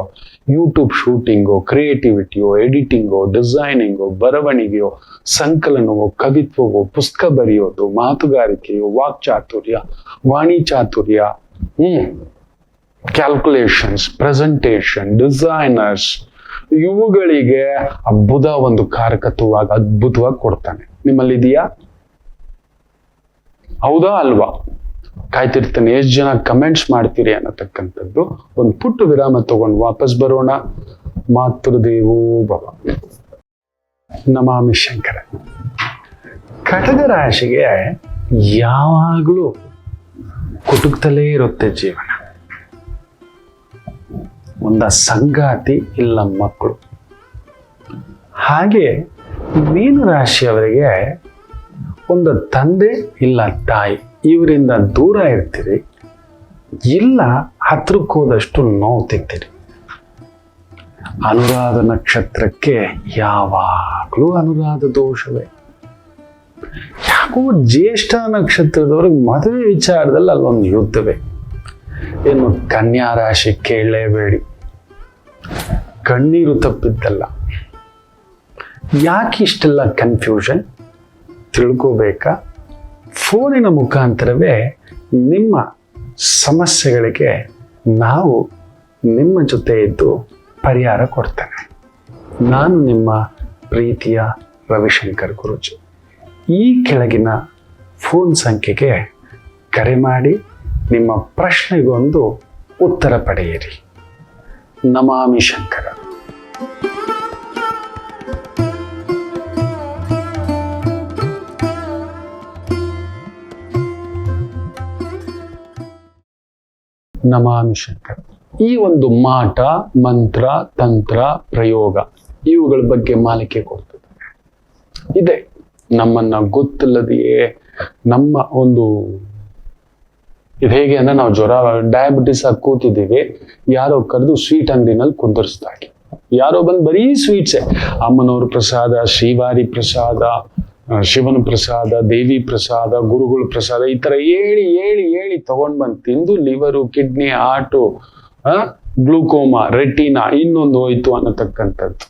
YouTube shooting, ಕ್ರಿಯೇಟಿವಿಟಿಯೋ, ಎಡಿಟಿಂಗು, ಡಿಸೈನಿಂಗು, ಬರವಣಿಗೆಯೋ, ಸಂಕಲನವೋ, ಕವಿತ್ವವೋ, ಪುಸ್ತಕ ಬರೆಯೋದು, ಮಾತುಗಾರಿಕೆಯೋ, ವಾಕ್ಚಾತುರ್ಯ, ವಾಣಿ ಚಾತುರ್ಯ, ಕ್ಯಾಲ್ಕುಲೇಷನ್ಸ್, ಪ್ರೆಸೆಂಟೇಷನ್, ಡಿಸೈನರ್ಸ್, ಇವುಗಳಿಗೆ ಬುಧ ಒಂದು ಕಾರಕತ್ವವಾಗಿ ಅದ್ಭುತವಾಗಿ ಕೊಡ್ತಾನೆ. ನಿಮ್ಮಲ್ಲಿ ಇದೆಯಾ? ಹೌದಾ ಅಲ್ವಾ? ಕಾಯ್ತಿರ್ತಾನೆ ಎಷ್ಟು ಜನ ಕಮೆಂಟ್ಸ್ ಮಾಡ್ತೀರಿ ಅನ್ನತಕ್ಕಂಥದ್ದು. ಒಂದು ಪುಟ್ಟ ವಿರಾಮ ತಗೊಂಡು ವಾಪಸ್ ಬರೋಣ. ಮಾತೃದೇವೋ ಭವ. ನಮಾಮಿ ಶಂಕರ. ಕಟಕ ರಾಶಿಗೆ ಯಾವಾಗಲೂ ಕುಟುಕ್ತಲೇ ಇರುತ್ತೆ ಜೀವನ. ಒಂದ ಸಂಗಾತಿ ಇಲ್ಲ ಮಕ್ಕಳು. ಹಾಗೆ ಮೀನ ರಾಶಿಯವರಿಗೆ ಒಂದು ತಂದೆ ಇಲ್ಲ ತಾಯಿ, ಇವರಿಂದ ದೂರ ಇರ್ತೀರಿ, ಇಲ್ಲ ಹತ್ರಕ್ಕೆ ಹೋದಷ್ಟು ನೋವು ತಿಂತೀರಿ. ಅನುರಾಧ ನಕ್ಷತ್ರಕ್ಕೆ ಯಾವಾಗಲೂ ಅನುರಾಧ ದೋಷವೇ. ಯಾಕೋ ಜ್ಯೇಷ್ಠ ನಕ್ಷತ್ರದವ್ರಿಗೆ ಮದುವೆ ವಿಚಾರದಲ್ಲಿ ಅಲ್ಲೊಂದು ಯುದ್ಧವೇ. ಏನು ಕನ್ಯಾ ರಾಶಿ ಕೇಳಲೇಬೇಡಿ, ಕಣ್ಣೀರು ತಪ್ಪಿದ್ದಲ್ಲ. ಯಾಕೆ ಇಷ್ಟೆಲ್ಲ ಕನ್ಫ್ಯೂಷನ್ ತಿಳ್ಕೋಬೇಕಾ? ಫೋನಿನ ಮುಖಾಂತರವೇ ನಿಮ್ಮ ಸಮಸ್ಯೆಗಳಿಗೆ ನಾವು ನಿಮ್ಮ ಜೊತೆ ಇದ್ದು ಪರಿಹಾರ ಕೊಡ್ತೇನೆ. ನಾನು ನಿಮ್ಮ ಪ್ರೀತಿಯ ರವಿಶಂಕರ್ ಗುರೂಜಿ. ಈ ಕೆಳಗಿನ ಫೋನ್ ಸಂಖ್ಯೆಗೆ ಕರೆ ಮಾಡಿ ನಿಮ್ಮ ಪ್ರಶ್ನೆಗೊಂದು ಉತ್ತರ ಪಡೆಯಿರಿ. ನಮಾಮಿ ಶಂಕರ. ನಮಾಮಿ ಶಂಕರ. ಈ ಒಂದು ಮಾಟ, ಮಂತ್ರ, ತಂತ್ರ, ಪ್ರಯೋಗ ಇವುಗಳ ಬಗ್ಗೆ ಮಾಲಿಕೆ ಕೊಡ್ತದೆ. ಇದೆ ನಮ್ಮನ್ನ ಗೊತ್ತಿಲ್ಲದೆಯೇ ನಮ್ಮ ಒಂದು ಇದು ಹೇಗೆ ಅಂದ್ರೆ, ನಾವು ಜ್ವರ, ಡಯಾಬಿಟಿಸ್ ಆಗಿ ಕೂತಿದ್ದೀವಿ, ಯಾರೋ ಕರೆದು ಸ್ವೀಟ್ ಅಂಗಡಿನಲ್ಲಿ ಕುಂದರ್ಸ್ದಾಗೆ, ಯಾರೋ ಬಂದು ಬರೀ ಸ್ವೀಟ್ಸೇ, ಅಮ್ಮನವ್ರ ಪ್ರಸಾದ, ಶ್ರೀವಾರಿ ಪ್ರಸಾದ, ಶಿವನ ಪ್ರಸಾದ, ದೇವಿ ಪ್ರಸಾದ, ಗುರುಗಳ ಪ್ರಸಾದ, ಈ ತರ ಹೇಳಿ ಹೇಳಿ ಹೇಳಿ ತಗೊಂಡ್ ಬಂದು ತಿಂದು liver, kidney, heart, glaucoma, retina ಇನ್ನೊಂದು ಹೋಯ್ತು ಅನ್ನತಕ್ಕಂಥದ್ದು.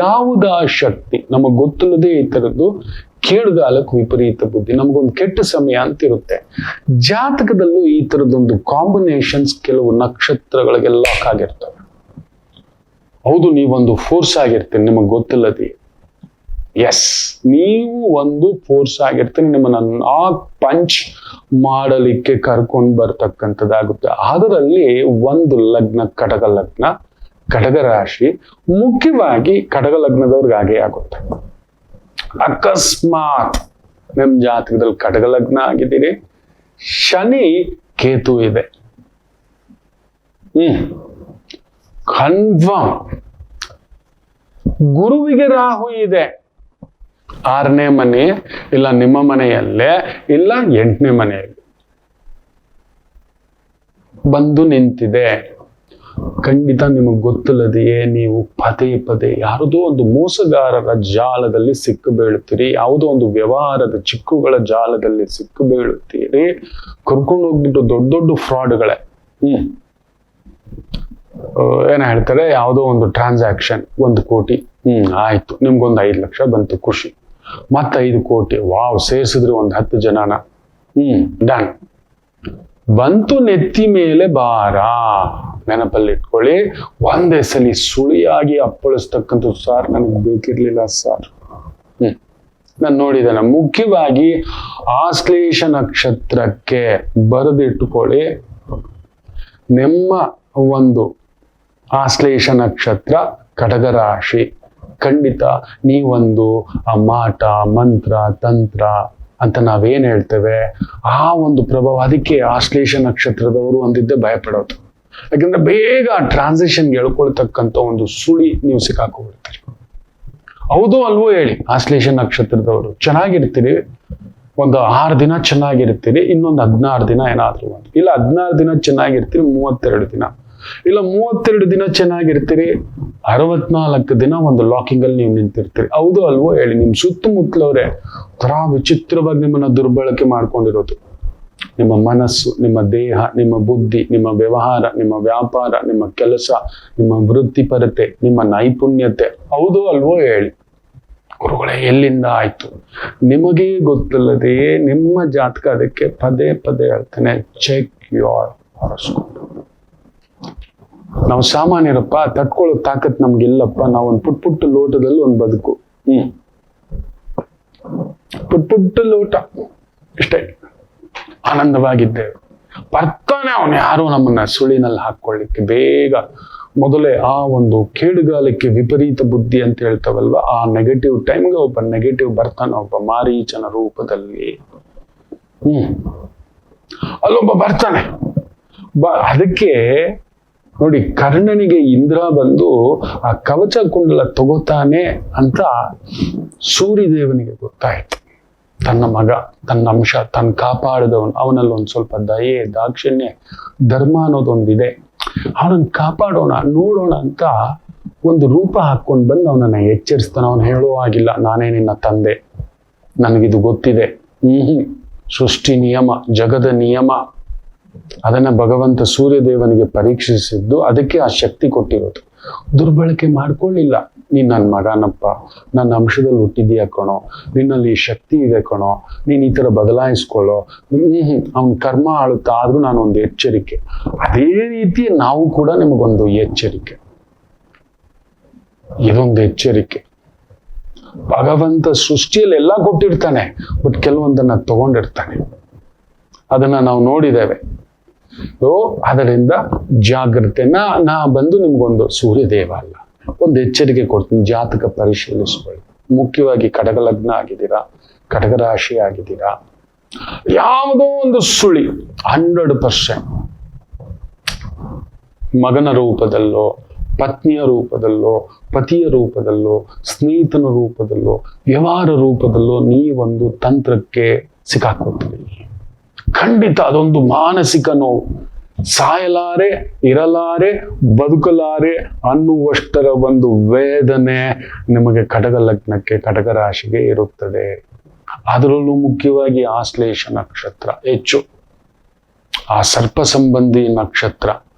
ಯಾವುದ ಶಕ್ತಿ ನಮಗ್ ಗೊತ್ತಿಲ್ಲದೆ ಈ ತರದ್ದು ಕೇಳುಗಾಲಕ್ಕೆ ವಿಪರೀತ ಬುದ್ಧಿ, ನಮಗೊಂದು ಕೆಟ್ಟ ಸಮಯ ಅಂತ ಇರುತ್ತೆ. ಜಾತಕದಲ್ಲೂ ಈ ತರದೊಂದು ಕಾಂಬಿನೇಷನ್ಸ್ ಕೆಲವು ನಕ್ಷತ್ರಗಳಿಗೆ ಲಾಕ್ ಆಗಿರ್ತವೆ. ಹೌದು, ನೀವೊಂದು ಫೋರ್ಸ್ ಆಗಿರ್ತೀರಿ, ನಿಮಗೆ ಗೊತ್ತಿಲ್ಲದೆ. ಎಸ್, ನೀವು ಒಂದು ಫೋರ್ಸ್ ಆಗಿರ್ತೀರಿ, ನಿಮ್ಮನ್ನ ನಾಕ್ ಪಂಚ್ ಮಾಡಲಿಕ್ಕೆ ಕರ್ಕೊಂಡು ಬರ್ತಕ್ಕಂಥದ್ದಾಗುತ್ತೆ. ಅದರಲ್ಲಿ ಒಂದು ಲಗ್ನ ಕಟಕ ಲಗ್ನ, ಕಟಕ ರಾಶಿ, ಮುಖ್ಯವಾಗಿ ಕಟಕ ಲಗ್ನದವ್ರಿಗೆ ಹಾಗೆ ಆಗುತ್ತೆ. ಅಕಸ್ಮಾತ್ ನಿಮ್ ಜಾತಕದಲ್ಲಿ ಕಟಕ ಲಗ್ನ ಆಗಿದ್ದೀರಿ, ಶನಿ ಕೇತು ಇದೆ, ಕನ್ಫರ್ಮ್. ಗುರುವಿಗೆ ರಾಹು ಇದೆ, 6ನೇ ಮನೆ ಇಲ್ಲ ನಿಮ್ಮ ಮನೆಯಲ್ಲೇ ಇಲ್ಲ 8ನೇ ಮನೆಯಲ್ಲಿ ಬಂದು ನಿಂತಿದೆ. ಖಂಡಿತ ನಿಮಗೆ ಗೊತ್ತಿಲ್ಲದೆಯೇ ನೀವು ಪದೇ ಪದೇ ಯಾರದೋ ಒಂದು ಮೋಸಗಾರರ ಜಾಲದಲ್ಲಿ ಸಿಕ್ಕು ಬೀಳುತ್ತೀರಿ, ಯಾವುದೋ ಒಂದು ವ್ಯವಹಾರದ ಚಿಕ್ಕುಗಳ ಜಾಲದಲ್ಲಿ ಸಿಕ್ಕು ಬೀಳುತ್ತೀರಿ. ಕರ್ಕೊಂಡು ಹೋಗ್ಬಿಟ್ಟು ದೊಡ್ಡ ದೊಡ್ಡ ಫ್ರಾಡ್ಗಳೇ. ಏನ ಹೇಳ್ತಾರೆ, ಯಾವುದೋ ಒಂದು ಟ್ರಾನ್ಸಾಕ್ಷನ್ 1 ಕೋಟಿ, ಆಯ್ತು, ನಿಮ್ಗೊಂದು 5 ಲಕ್ಷ ಬಂತು, ಖುಷಿ. ಮತ್ತೆ 5 ಕೋಟಿ, ವಾವ್, ಸೇರಿಸಿದ್ರಿ ಒಂದು 10 ಜನನ, ಡನ್. ಬಂತು ನೆತ್ತಿ ಮೇಲೆ ಭಾರ. ನೆನಪಲ್ಲಿ ಇಟ್ಕೊಳ್ಳಿ, ಒಂದೇ ಸಲಿ ಸುಳಿಯಾಗಿ ಅಪ್ಪಳಿಸ್ತಕ್ಕಂಥ, ಸರ್ ನನಗೆ ಬೇಕಿರ್ಲಿಲ್ಲ ಸರ್. ನಾನು ನೋಡಿದ್ದೇನೆ. ಮುಖ್ಯವಾಗಿ ಆಶ್ಲೇಷ ನಕ್ಷತ್ರಕ್ಕೆ ಬರೆದಿಟ್ಟುಕೊಳ್ಳಿ, ನಿಮ್ಮ ಒಂದು ಆಶ್ಲೇಷ ನಕ್ಷತ್ರ ಕಟಕ ರಾಶಿ, ಖಂಡಿತ ನೀವೊಂದು ಆ ಮಾಟ ಮಂತ್ರ ತಂತ್ರ ಅಂತ ನಾವೇನ್ ಹೇಳ್ತೇವೆ, ಆ ಒಂದು ಪ್ರಭಾವ. ಅದಕ್ಕೆ ಆಶ್ಲೇಷ ನಕ್ಷತ್ರದವರು ಒಂದಿದ್ದೆ ಭಯಪಡೋದು. ಯಾಕಂದ್ರೆ ಬೇಗ ಟ್ರಾನ್ಸಿಷನ್ಗೆ ಎಳ್ಕೊಳ್ತಕ್ಕಂಥ ಒಂದು ಸುಳಿ ನೀವು ಸಿಕ್ಕಾಕೊಂಡ್ಬಿಡ್ತೀರಿ. ಹೌದು ಅಲ್ವೋ ಹೇಳಿ, ಆಶ್ಲೇಷ ನಕ್ಷತ್ರದವರು ಚೆನ್ನಾಗಿರ್ತೀರಿ, ಒಂದು 6 ದಿನ ಚೆನ್ನಾಗಿರ್ತೀರಿ, ಇನ್ನೊಂದು 16 ದಿನ ಏನಾದ್ರು ಒಂದು, ಇಲ್ಲ 16 ದಿನ ಚೆನ್ನಾಗಿರ್ತೀರಿ, 32 ದಿನ, ಇಲ್ಲ 32 ದಿನ ಚೆನ್ನಾಗಿರ್ತೀರಿ, 64 ದಿನ ಒಂದು ಲಾಕಿಂಗ್ ಅಲ್ಲಿ ನೀವು ನಿಂತಿರ್ತೀರಿ. ಹೌದು ಅಲ್ವೋ ಹೇಳಿ. ನಿಮ್ ಸುತ್ತಮುತ್ತಲವ್ರೆ ತರ ವಿಚಿತ್ರವಾಗಿ ನಿಮ್ಮನ್ನ ದುರ್ಬಳಕೆ ಮಾಡ್ಕೊಂಡಿರೋದು. ನಿಮ್ಮ ಮನಸ್ಸು, ನಿಮ್ಮ ದೇಹ, ನಿಮ್ಮ ಬುದ್ಧಿ, ನಿಮ್ಮ ವ್ಯವಹಾರ, ನಿಮ್ಮ ವ್ಯಾಪಾರ, ನಿಮ್ಮ ಕೆಲಸ, ನಿಮ್ಮ ವೃತ್ತಿಪರತೆ, ನಿಮ್ಮ ನೈಪುಣ್ಯತೆ. ಹೌದು ಅಲ್ವೋ ಹೇಳಿ. ಗುರುಗಳೇ, ಎಲ್ಲಿಂದ ಆಯ್ತು? ನಿಮಗೇ ಗೊತ್ತಿಲ್ಲದೆಯೇ ನಿಮ್ಮ ಜಾತಕ. ಅದಕ್ಕೆ ಪದೇ ಪದೇ ಹೇಳ್ತೇನೆ, ಚೆಕ್ ಯೋರ್ ಹಾರೋಸ್ಕೋಪ್. ನಾವು ಸಾಮಾನ್ಯರಪ್ಪ, ತಟ್ಕೊಳ್ಳೋ ತಾಕತ್ ನಮ್ಗಿಲ್ಲಪ್ಪ. ನಾವೊಂದು ಪುಟ್ಟ ಲೋಟದಲ್ಲಿ ಒಂದು ಬದುಕು, ಪುಟ್ಟ ಲೋಟ, ಇಷ್ಟೇ ಆನಂದವಾಗಿದ್ದೇವೆ. ಬರ್ತಾನೆ ಅವನು ಯಾರು ನಮ್ಮನ್ನ ಸುಳಿನಲ್ಲಿ ಹಾಕೊಳ್ಳಿಕ್ಕೆ ಬೇಗ. ಮೊದಲೇ ಆ ಒಂದು ಕೇಡುಗಾಲಕ್ಕೆ ವಿಪರೀತ ಬುದ್ಧಿ ಅಂತ ಹೇಳ್ತಾವಲ್ವ, ಆ ನೆಗೆಟಿವ್ ಟೈಮ್ಗೆ ಒಬ್ಬ ನೆಗೆಟಿವ್ ಬರ್ತಾನೆ, ಒಬ್ಬ ಮಾರೀಚನ ರೂಪದಲ್ಲಿ. ಅಲ್ಲೊಬ್ಬ ಬರ್ತಾನೆ. ಅದಕ್ಕೆ ನೋಡಿ, ಕರ್ಣನಿಗೆ ಇಂದ್ರ ಬಂದು ಆ ಕವಚ ಕುಂಡಲ ತಗೋತಾನೆ ಅಂತ ಸೂರ್ಯದೇವನಿಗೆ ಗೊತ್ತಾಯ್ತು. ತನ್ನ ಮಗ, ತನ್ನ ಅಂಶ, ತನ್ನ ಕಾಪಾಡಿದವನು, ಅವನಲ್ಲಿ ಒಂದು ಸ್ವಲ್ಪ ದಯೆ, ದಾಕ್ಷಿಣ್ಯ, ಧರ್ಮ ಅನ್ನೋದೊಂದಿದೆ, ಅವನನ್ನು ಕಾಪಾಡೋಣ, ನೋಡೋಣ ಅಂತ ಒಂದು ರೂಪ ಹಾಕೊಂಡು ಬಂದು ಅವನನ್ನ ಎಚ್ಚರಿಸ್ತಾನೆ. ಅವನು ಹೇಳೋ ಆಗಿಲ್ಲ, ನಾನೇ ನಿನ್ನ ತಂದೆ, ನನಗಿದು ಗೊತ್ತಿದೆ. ಸೃಷ್ಟಿ ನಿಯಮ, ಜಗದ ನಿಯಮ, ಅದನ್ನ ಭಗವಂತ ಸೂರ್ಯದೇವನಿಗೆ ಪರೀಕ್ಷಿಸಿದ್ದು, ಅದಕ್ಕೆ ಆ ಶಕ್ತಿ ಕೊಟ್ಟಿರೋದು. ದುರ್ಬಳಕೆ ಮಾಡ್ಕೊಳ್ಳಿಲ್ಲ. ನೀನ್ ನನ್ನ ಮಗನಪ್ಪ, ನನ್ನ ಅಂಶದಲ್ಲಿ ಹುಟ್ಟಿದ್ಯಾ ಕಣೋ, ನಿನ್ನಲ್ಲಿ ಶಕ್ತಿ ಇದೆ ಕಣೋ, ನೀನ್ ಈ ತರ ಬದಲಾಯಿಸ್ಕೊಳ್ಳೋ. ಅವನ್ ಕರ್ಮ ಆಳುತ್ತಾ, ಆದ್ರೂ ನಾನೊಂದು ಎಚ್ಚರಿಕೆ. ಅದೇ ರೀತಿ ನಾವು ಕೂಡ ನಿಮಗೊಂದು ಎಚ್ಚರಿಕೆ, ಇದೊಂದು ಎಚ್ಚರಿಕೆ. ಭಗವಂತ ಸೃಷ್ಟಿಯಲ್ಲಿ ಎಲ್ಲ ಕೊಟ್ಟಿರ್ತಾನೆ, ಬಟ್ ಕೆಲವೊಂದನ್ನ ತಗೊಂಡಿರ್ತಾನೆ. ಅದನ್ನ ನಾವು ನೋಡಿದ್ದೇವೆ. ಅದರಿಂದ ಜಾಗ್ರತೆ. ನಾ ಬಂದು ನಿಮ್ಗೊಂದು ಸೂರ್ಯದೇವ ಅಲ್ಲ, ಒಂದು ಎಚ್ಚರಿಕೆ ಕೊಡ್ತೀನಿ. ಜಾತಕ ಪರಿಶೀಲಿಸ್ಕೊಳ್ಳಿ. ಮುಖ್ಯವಾಗಿ ಕಟಕ ಲಗ್ನ ಆಗಿದ್ದೀರಾ, ಕಟಕ ರಾಶಿ ಆಗಿದ್ದೀರಾ, ಯಾವುದೋ ಒಂದು ಸುಳಿ 100% ಮಗನ ರೂಪದಲ್ಲೋ, ಪತ್ನಿಯ ರೂಪದಲ್ಲೋ, ಪತಿಯ ರೂಪದಲ್ಲೋ, ಸ್ನೇಹಿತನ ರೂಪದಲ್ಲೋ, ವ್ಯವಹಾರ ರೂಪದಲ್ಲೋ ನೀವೊಂದು ತಂತ್ರಕ್ಕೆ ಸಿಕ್ಕಾಕೋತೀರಿ. ಖಂಡಿತ ಅದೊಂದು ಮಾನಸಿಕ ನೋವು. ಸಾಯಲಾರೆ, ಇರಲಾರೆ, ಬದುಕಲಾರೆ ಅನ್ನುವಷ್ಟರ ಒಂದು ವೇದನೆ ನಿಮಗೆ ಕಟಕ ಲಗ್ನಕ್ಕೆ, ಕಟಕ ರಾಶಿಗೆ ಇರುತ್ತದೆ. ಅದರಲ್ಲೂ ಮುಖ್ಯವಾಗಿ ಆಶ್ಲೇಷ ನಕ್ಷತ್ರ ಹೆಚ್ಚು, ಆ ಸರ್ಪ ಸಂಬಂಧಿ ನಕ್ಷತ್ರ.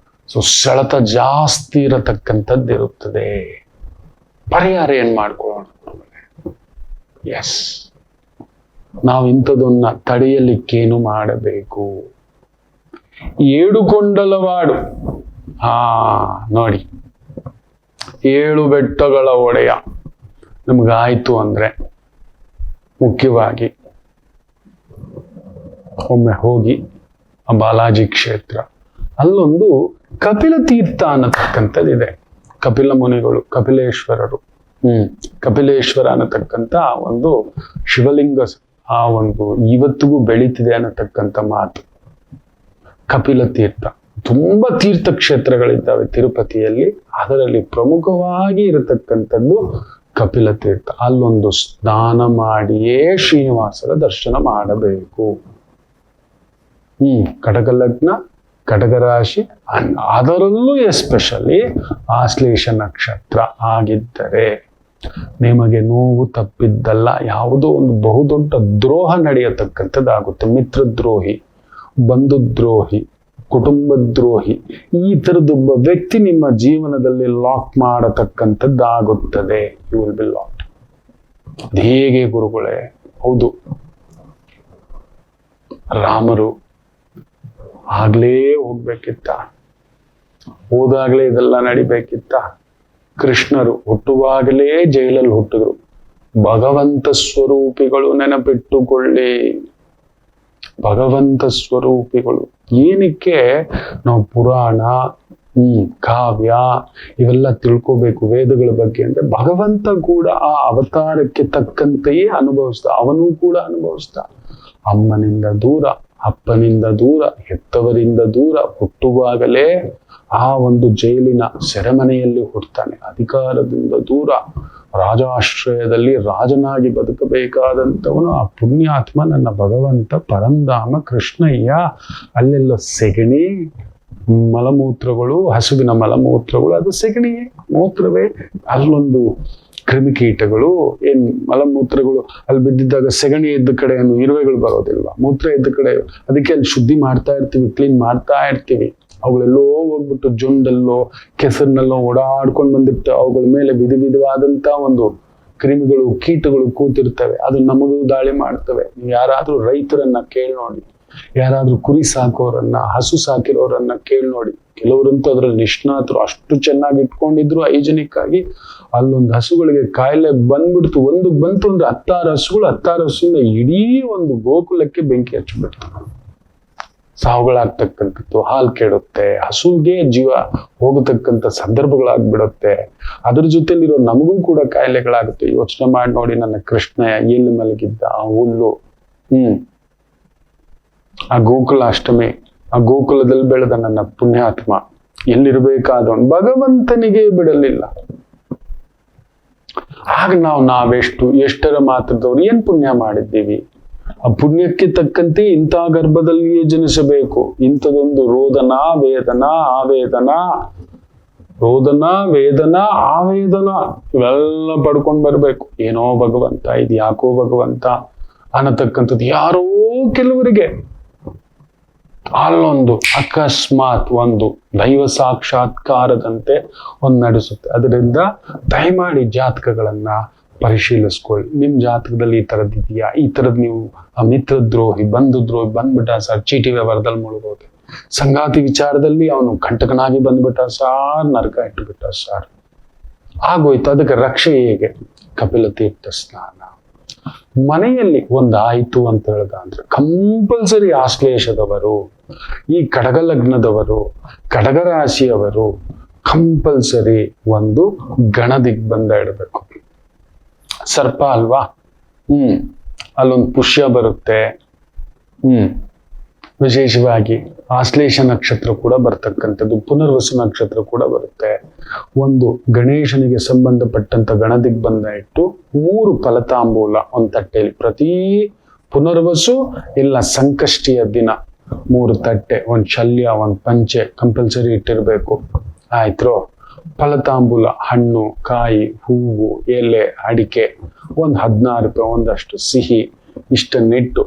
ಸೊ ಸೆಳೆತ ಜಾಸ್ತಿ ಇರತಕ್ಕಂಥದ್ದು ಇರುತ್ತದೆ. ಪರಿಹಾರ ಏನ್ ಮಾಡ್ಕೊಳ್ಳೋಣ? ಎಸ್, ನಾವು ಇಂಥದನ್ನ ತಡೆಯಲಿಕ್ಕೇನು ಮಾಡಬೇಕು? ಏಡುಕೊಂಡಲವಾಡು. ನೋಡಿ, 7 ಬೆಟ್ಟಗಳ ಒಡೆಯ ನಮಗಾಯ್ತು ಅಂದ್ರೆ ಮುಖ್ಯವಾಗಿ ಒಮ್ಮೆ ಹೋಗಿ ಆ ಬಾಲಾಜಿ ಕ್ಷೇತ್ರ, ಅಲ್ಲೊಂದು ಕಪಿಲ ತೀರ್ಥ ಅನ್ನತಕ್ಕಂಥದ್ದಿದೆ. ಕಪಿಲ ಮುನಿಗಳು, ಕಪಿಲೇಶ್ವರರು, ಕಪಿಲೇಶ್ವರ ಅನ್ನತಕ್ಕಂಥ ಒಂದು ಶಿವಲಿಂಗ ಆ ಒಂದು ಇವತ್ತಿಗೂ ಬೆಳೀತಿದೆ ಅನ್ನತಕ್ಕಂಥ ಮಾತು. ಕಪಿಲ ತೀರ್ಥ, ತುಂಬಾ ತೀರ್ಥ ಕ್ಷೇತ್ರಗಳಿದ್ದಾವೆ ತಿರುಪತಿಯಲ್ಲಿ, ಅದರಲ್ಲಿ ಪ್ರಮುಖವಾಗಿ ಇರತಕ್ಕಂಥದ್ದು ಕಪಿಲ ತೀರ್ಥ. ಅಲ್ಲೊಂದು ಸ್ನಾನ ಮಾಡಿಯೇ ಶ್ರೀನಿವಾಸರ ದರ್ಶನ ಮಾಡಬೇಕು. ಕಟಕ ಲಗ್ನ, ಕಟಕ ರಾಶಿ, ಅದರಲ್ಲೂ ಎಸ್ಪೆಷಲಿ ಆಶ್ಲೇಷ ನಕ್ಷತ್ರ ಆಗಿದ್ದರೆ ನಿಮಗೆ ನೋವು ತಪ್ಪಿದ್ದಲ್ಲ. ಯಾವುದೋ ಒಂದು ಬಹುದೊಡ್ಡ ದ್ರೋಹ ನಡೆಯತಕ್ಕಂಥದ್ದಾಗುತ್ತೆ. ಮಿತ್ರದ್ರೋಹಿ, ಬಂಧುದ್ರೋಹಿ, ಕುಟುಂಬದ್ರೋಹಿ, ಈ ತರದೊಬ್ಬ ವ್ಯಕ್ತಿ ನಿಮ್ಮ ಜೀವನದಲ್ಲಿ ಲಾಕ್ ಮಾಡತಕ್ಕಂಥದ್ದಾಗುತ್ತದೆ. You will be locked. ಅದು ಹೇಗೆ ಗುರುಗಳೇ? ಹೌದು, ರಾಮರು ಆಗ್ಲೇ ಹೋಗ್ಬೇಕಿತ್ತ? ಹೋದಾಗ್ಲೇ ಇದೆಲ್ಲ ನಡಿಬೇಕಿತ್ತ? ಕೃಷ್ಣರು ಹುಟ್ಟುವಾಗಲೇ ಜೈಲಲ್ಲಿ ಹುಟ್ಟಿದ್ರು. ಭಗವಂತ ಸ್ವರೂಪಿಗಳು, ನೆನಪಿಟ್ಟುಕೊಳ್ಳಿ, ಭಗವಂತ ಸ್ವರೂಪಿಗಳು. ಏನಕ್ಕೆ ನಾವು ಪುರಾಣ, ಕಾವ್ಯ ಇವೆಲ್ಲ ತಿಳ್ಕೋಬೇಕು ವೇದಗಳ ಬಗ್ಗೆ ಅಂದ್ರೆ, ಭಗವಂತ ಕೂಡ ಆ ಅವತಾರಕ್ಕೆ ತಕ್ಕಂತೆಯೇ ಅನುಭವಿಸ್ದ. ಅವನೂ ಕೂಡ ಅನುಭವಿಸ್ದ. ಅಮ್ಮನಿಂದ ದೂರ, ಅಪ್ಪನಿಂದ ದೂರ, ಹೆತ್ತವರಿಂದ ದೂರ, ಹುಟ್ಟುವಾಗಲೇ ಆ ಒಂದು ಜೈಲಿನ ಸೆರೆಮನೆಯಲ್ಲಿ ಹುಡ್ತಾನೆ. ಅಧಿಕಾರದಿಂದ ದೂರ, ರಾಜಾಶ್ರಯದಲ್ಲಿ ರಾಜನಾಗಿ ಬದುಕಬೇಕಾದಂಥವನು ಆ ಪುಣ್ಯಾತ್ಮ ನನ್ನ ಭಗವಂತ ಪರಂಧಾಮ ಕೃಷ್ಣಯ್ಯ. ಅಲ್ಲೆಲ್ಲ ಸೆಗಣಿ, ಮಲಮೂತ್ರಗಳು, ಹಸುವಿನ ಮಲಮೂತ್ರಗಳು, ಅದು ಸೆಗಣಿಯೇ, ಮೂತ್ರವೇ. ಅಲ್ಲೊಂದು ಕ್ರಿಮಿಕೀಟಗಳು, ಏನ್ ಮಲಮೂತ್ರಗಳು ಅಲ್ಲಿ ಬಿದ್ದಿದ್ದಾಗ ಸೆಗಣಿ ಇದ್ದ ಕಡೆ ಏನು ಇರುವೆಗಳು ಬರೋದಿಲ್ವಾ? ಮೂತ್ರ ಇದ್ದ ಕಡೆ, ಅದಕ್ಕೆ ಅಲ್ಲಿ ಶುದ್ಧಿ ಮಾಡ್ತಾ ಇರ್ತೀವಿ, ಕ್ಲೀನ್ ಮಾಡ್ತಾ ಇರ್ತೀವಿ. ಅವುಗಳೆಲ್ಲೋ ಹೋಗ್ಬಿಟ್ಟು ಜೊಂಡಲ್ಲೋ ಕೆಸರಿನಲ್ಲೋ ಓಡಾಡ್ಕೊಂಡು ಬಂದಿರ್ತವೆ. ಅವುಗಳ ಮೇಲೆ ವಿಧವಾದಂತ ಒಂದು ಕ್ರಿಮಿಗಳು, ಕೀಟಗಳು ಕೂತಿರ್ತವೆ. ಅದು ನಮಗೂ ದಾಳಿ ಮಾಡ್ತವೆ. ನೀವು ಯಾರಾದ್ರೂ ರೈತರನ್ನ ಕೇಳಿ ನೋಡಿ, ಯಾರಾದ್ರೂ ಕುರಿ ಸಾಕೋರನ್ನ, ಹಸು ಸಾಕಿರೋರನ್ನ ಕೇಳಿ ನೋಡಿ. ಕೆಲವರಂತೂ ಅದ್ರಲ್ಲಿ ನಿಷ್ಣಾತರು, ಅಷ್ಟು ಚೆನ್ನಾಗಿ ಇಟ್ಕೊಂಡಿದ್ರು ಹೈಜೆನಿಕ್ ಆಗಿ. ಅಲ್ಲೊಂದು ಹಸುಗಳಿಗೆ ಕಾಯಿಲೆ ಬಂದ್ಬಿಡ್ತು. ಒಂದಕ್ಕೆ ಬಂತು ಅಂದ್ರೆ 16 ಹಸುಗಳು, 16 ಹಸುವಿಂದ ಇಡೀ ಒಂದು ಗೋಕುಲಕ್ಕೆ ಬೆಂಕಿ ಹಚ್ಚಿಬಿಡ್ತು. ಸಾವುಗಳಾಗ್ತಕ್ಕಂಥದ್ದು, ಹಾಲು ಕೆಡುತ್ತೆ, ಹಸುಗೆ ಜೀವ ಹೋಗತಕ್ಕಂಥ ಸಂದರ್ಭಗಳಾಗ್ಬಿಡುತ್ತೆ. ಅದ್ರ ಜೊತೆಲಿರೋ ನಮಗೂ ಕೂಡ ಕಾಯಿಲೆಗಳಾಗುತ್ತೆ. ಯೋಚನೆ ಮಾಡಿ ನೋಡಿ, ನನ್ನ ಕೃಷ್ಣ ಎಲ್ಲಿ ಮಲಗಿದ್ದ ಆ ಹುಲ್ಲು, ಆ ಗೋಕುಲ ಅಷ್ಟಮಿ, ಆ ಗೋಕುಲದಲ್ಲಿ ಬೆಳೆದ ನನ್ನ ಪುಣ್ಯಾತ್ಮ ಎಲ್ಲಿರ್ಬೇಕಾದವನು ಭಗವಂತನಿಗೆ ಬಿಡಲಿಲ್ಲ. ಆಗ ಎಷ್ಟರ ಮಾತ್ರದವ್ರು ಏನ್ ಪುಣ್ಯ ಮಾಡಿದ್ದೀವಿ? ಆ ಪುಣ್ಯಕ್ಕೆ ತಕ್ಕಂತೆ ಇಂಥ ಗರ್ಭದಲ್ಲಿಯೇ ಜನಿಸಬೇಕು. ಇಂಥದೊಂದು ರೋದನ, ವೇದನ, ಆವೇದನ, ರೋದನ, ವೇದನ, ಆವೇದನ ಇವೆಲ್ಲ ಪಡ್ಕೊಂಡ್ ಬರ್ಬೇಕು. ಏನೋ ಭಗವಂತ, ಇದು ಯಾಕೋ ಭಗವಂತ ಅನ್ನತಕ್ಕಂಥದ್ದು ಯಾರೋ ಕೆಲವರಿಗೆ ಅಲ್ಲೊಂದು ಅಕಸ್ಮಾತ್ ಒಂದು ದೈವ ಸಾಕ್ಷಾತ್ಕಾರದಂತೆ ಒಂದು ನಡೆಸುತ್ತೆ. ಅದರಿಂದ ದಯಮಾಡಿ ಜಾತಕಗಳನ್ನ ಪರಿಶೀಲಿಸ್ಕೊಳ್ಳಿ. ನಿಮ್ ಜಾತಕದಲ್ಲಿ ಈ ತರದ್ ಇದೆಯಾ? ಈ ತರದ್ ನೀವು ಮಿತ್ರದ್ರೋಹಿ, ಬಂಧುದ್ರೋಹಿ ಬಂದ್ಬಿಟ್ಟ ಸರ್, ಚೀಟಿ ವ್ಯವಹಾರದಲ್ಲಿ ಮುಳುಗೋದು, ಸಂಗಾತಿ ವಿಚಾರದಲ್ಲಿ ಅವನು ಕಂಟಕನಾಗಿ ಬಂದ್ಬಿಟ್ಟ ಸಾರ್, ನರಕ ಇಟ್ಟುಬಿಟ್ಟ ಸಾರ್, ಆಗೋಯ್ತು. ಅದಕ್ಕೆ ರಕ್ಷೆ ಹೇಗೆ? ಕಪಿಲ ತೀರ್ಥ ಸ್ನಾನ. ಮನೆಯಲ್ಲಿ ಒಂದಾಯ್ತು ಅಂತ ಹೇಳ್ದ ಅಂದ್ರೆ ಕಂಪಲ್ಸರಿ ಆಶ್ಲೇಷದವರು, ಈ ಕಡಗ ಲಗ್ನದವರು, ಕಡಗ ರಾಶಿಯವರು ಕಂಪಲ್ಸರಿ ಒಂದು ಗಣ ದಿಗ್ಬಂಧ ಇಡಬೇಕು. ಸರ್ಪ ಅಲ್ವಾ? ಅಲ್ಲೊಂದು ಪುಷ್ಯ ಬರುತ್ತೆ. ವಿಶೇಷವಾಗಿ ಆಶ್ಲೇಷ ನಕ್ಷತ್ರ ಕೂಡ ಬರ್ತಕ್ಕಂಥದ್ದು, ಪುನರ್ವಸು ನಕ್ಷತ್ರ ಕೂಡ ಬರುತ್ತೆ. ಒಂದು ಗಣೇಶನಿಗೆ ಸಂಬಂಧಪಟ್ಟಂತ ಗಣದಿಗ್ಬಂಧ ಇಟ್ಟು 3 ಫಲತಾಂಬೂಲ ಒಂದು ತಟ್ಟೆಯಲ್ಲಿ, ಪ್ರತಿ ಪುನರ್ವಸು ಇಲ್ಲ ಸಂಕಷ್ಟಿಯ ದಿನ 3 ತಟ್ಟೆ, ಒಂದು ಶಲ್ಯ, ಒಂದು ಪಂಚೆ ಕಂಪಲ್ಸರಿ ಇಟ್ಟಿರ್ಬೇಕು. ಆಯ್ತು. ಫಲತಾಂಬೂಲ, ಹಣ್ಣು, ಕಾಯಿ, ಹೂವು, ಎಲೆ, ಅಡಿಕೆ, ಒಂದು 16 ರೂಪಾಯಿ, ಒಂದಷ್ಟು ಸಿಹಿ, ಇಷ್ಟನ್ನಿಟ್ಟು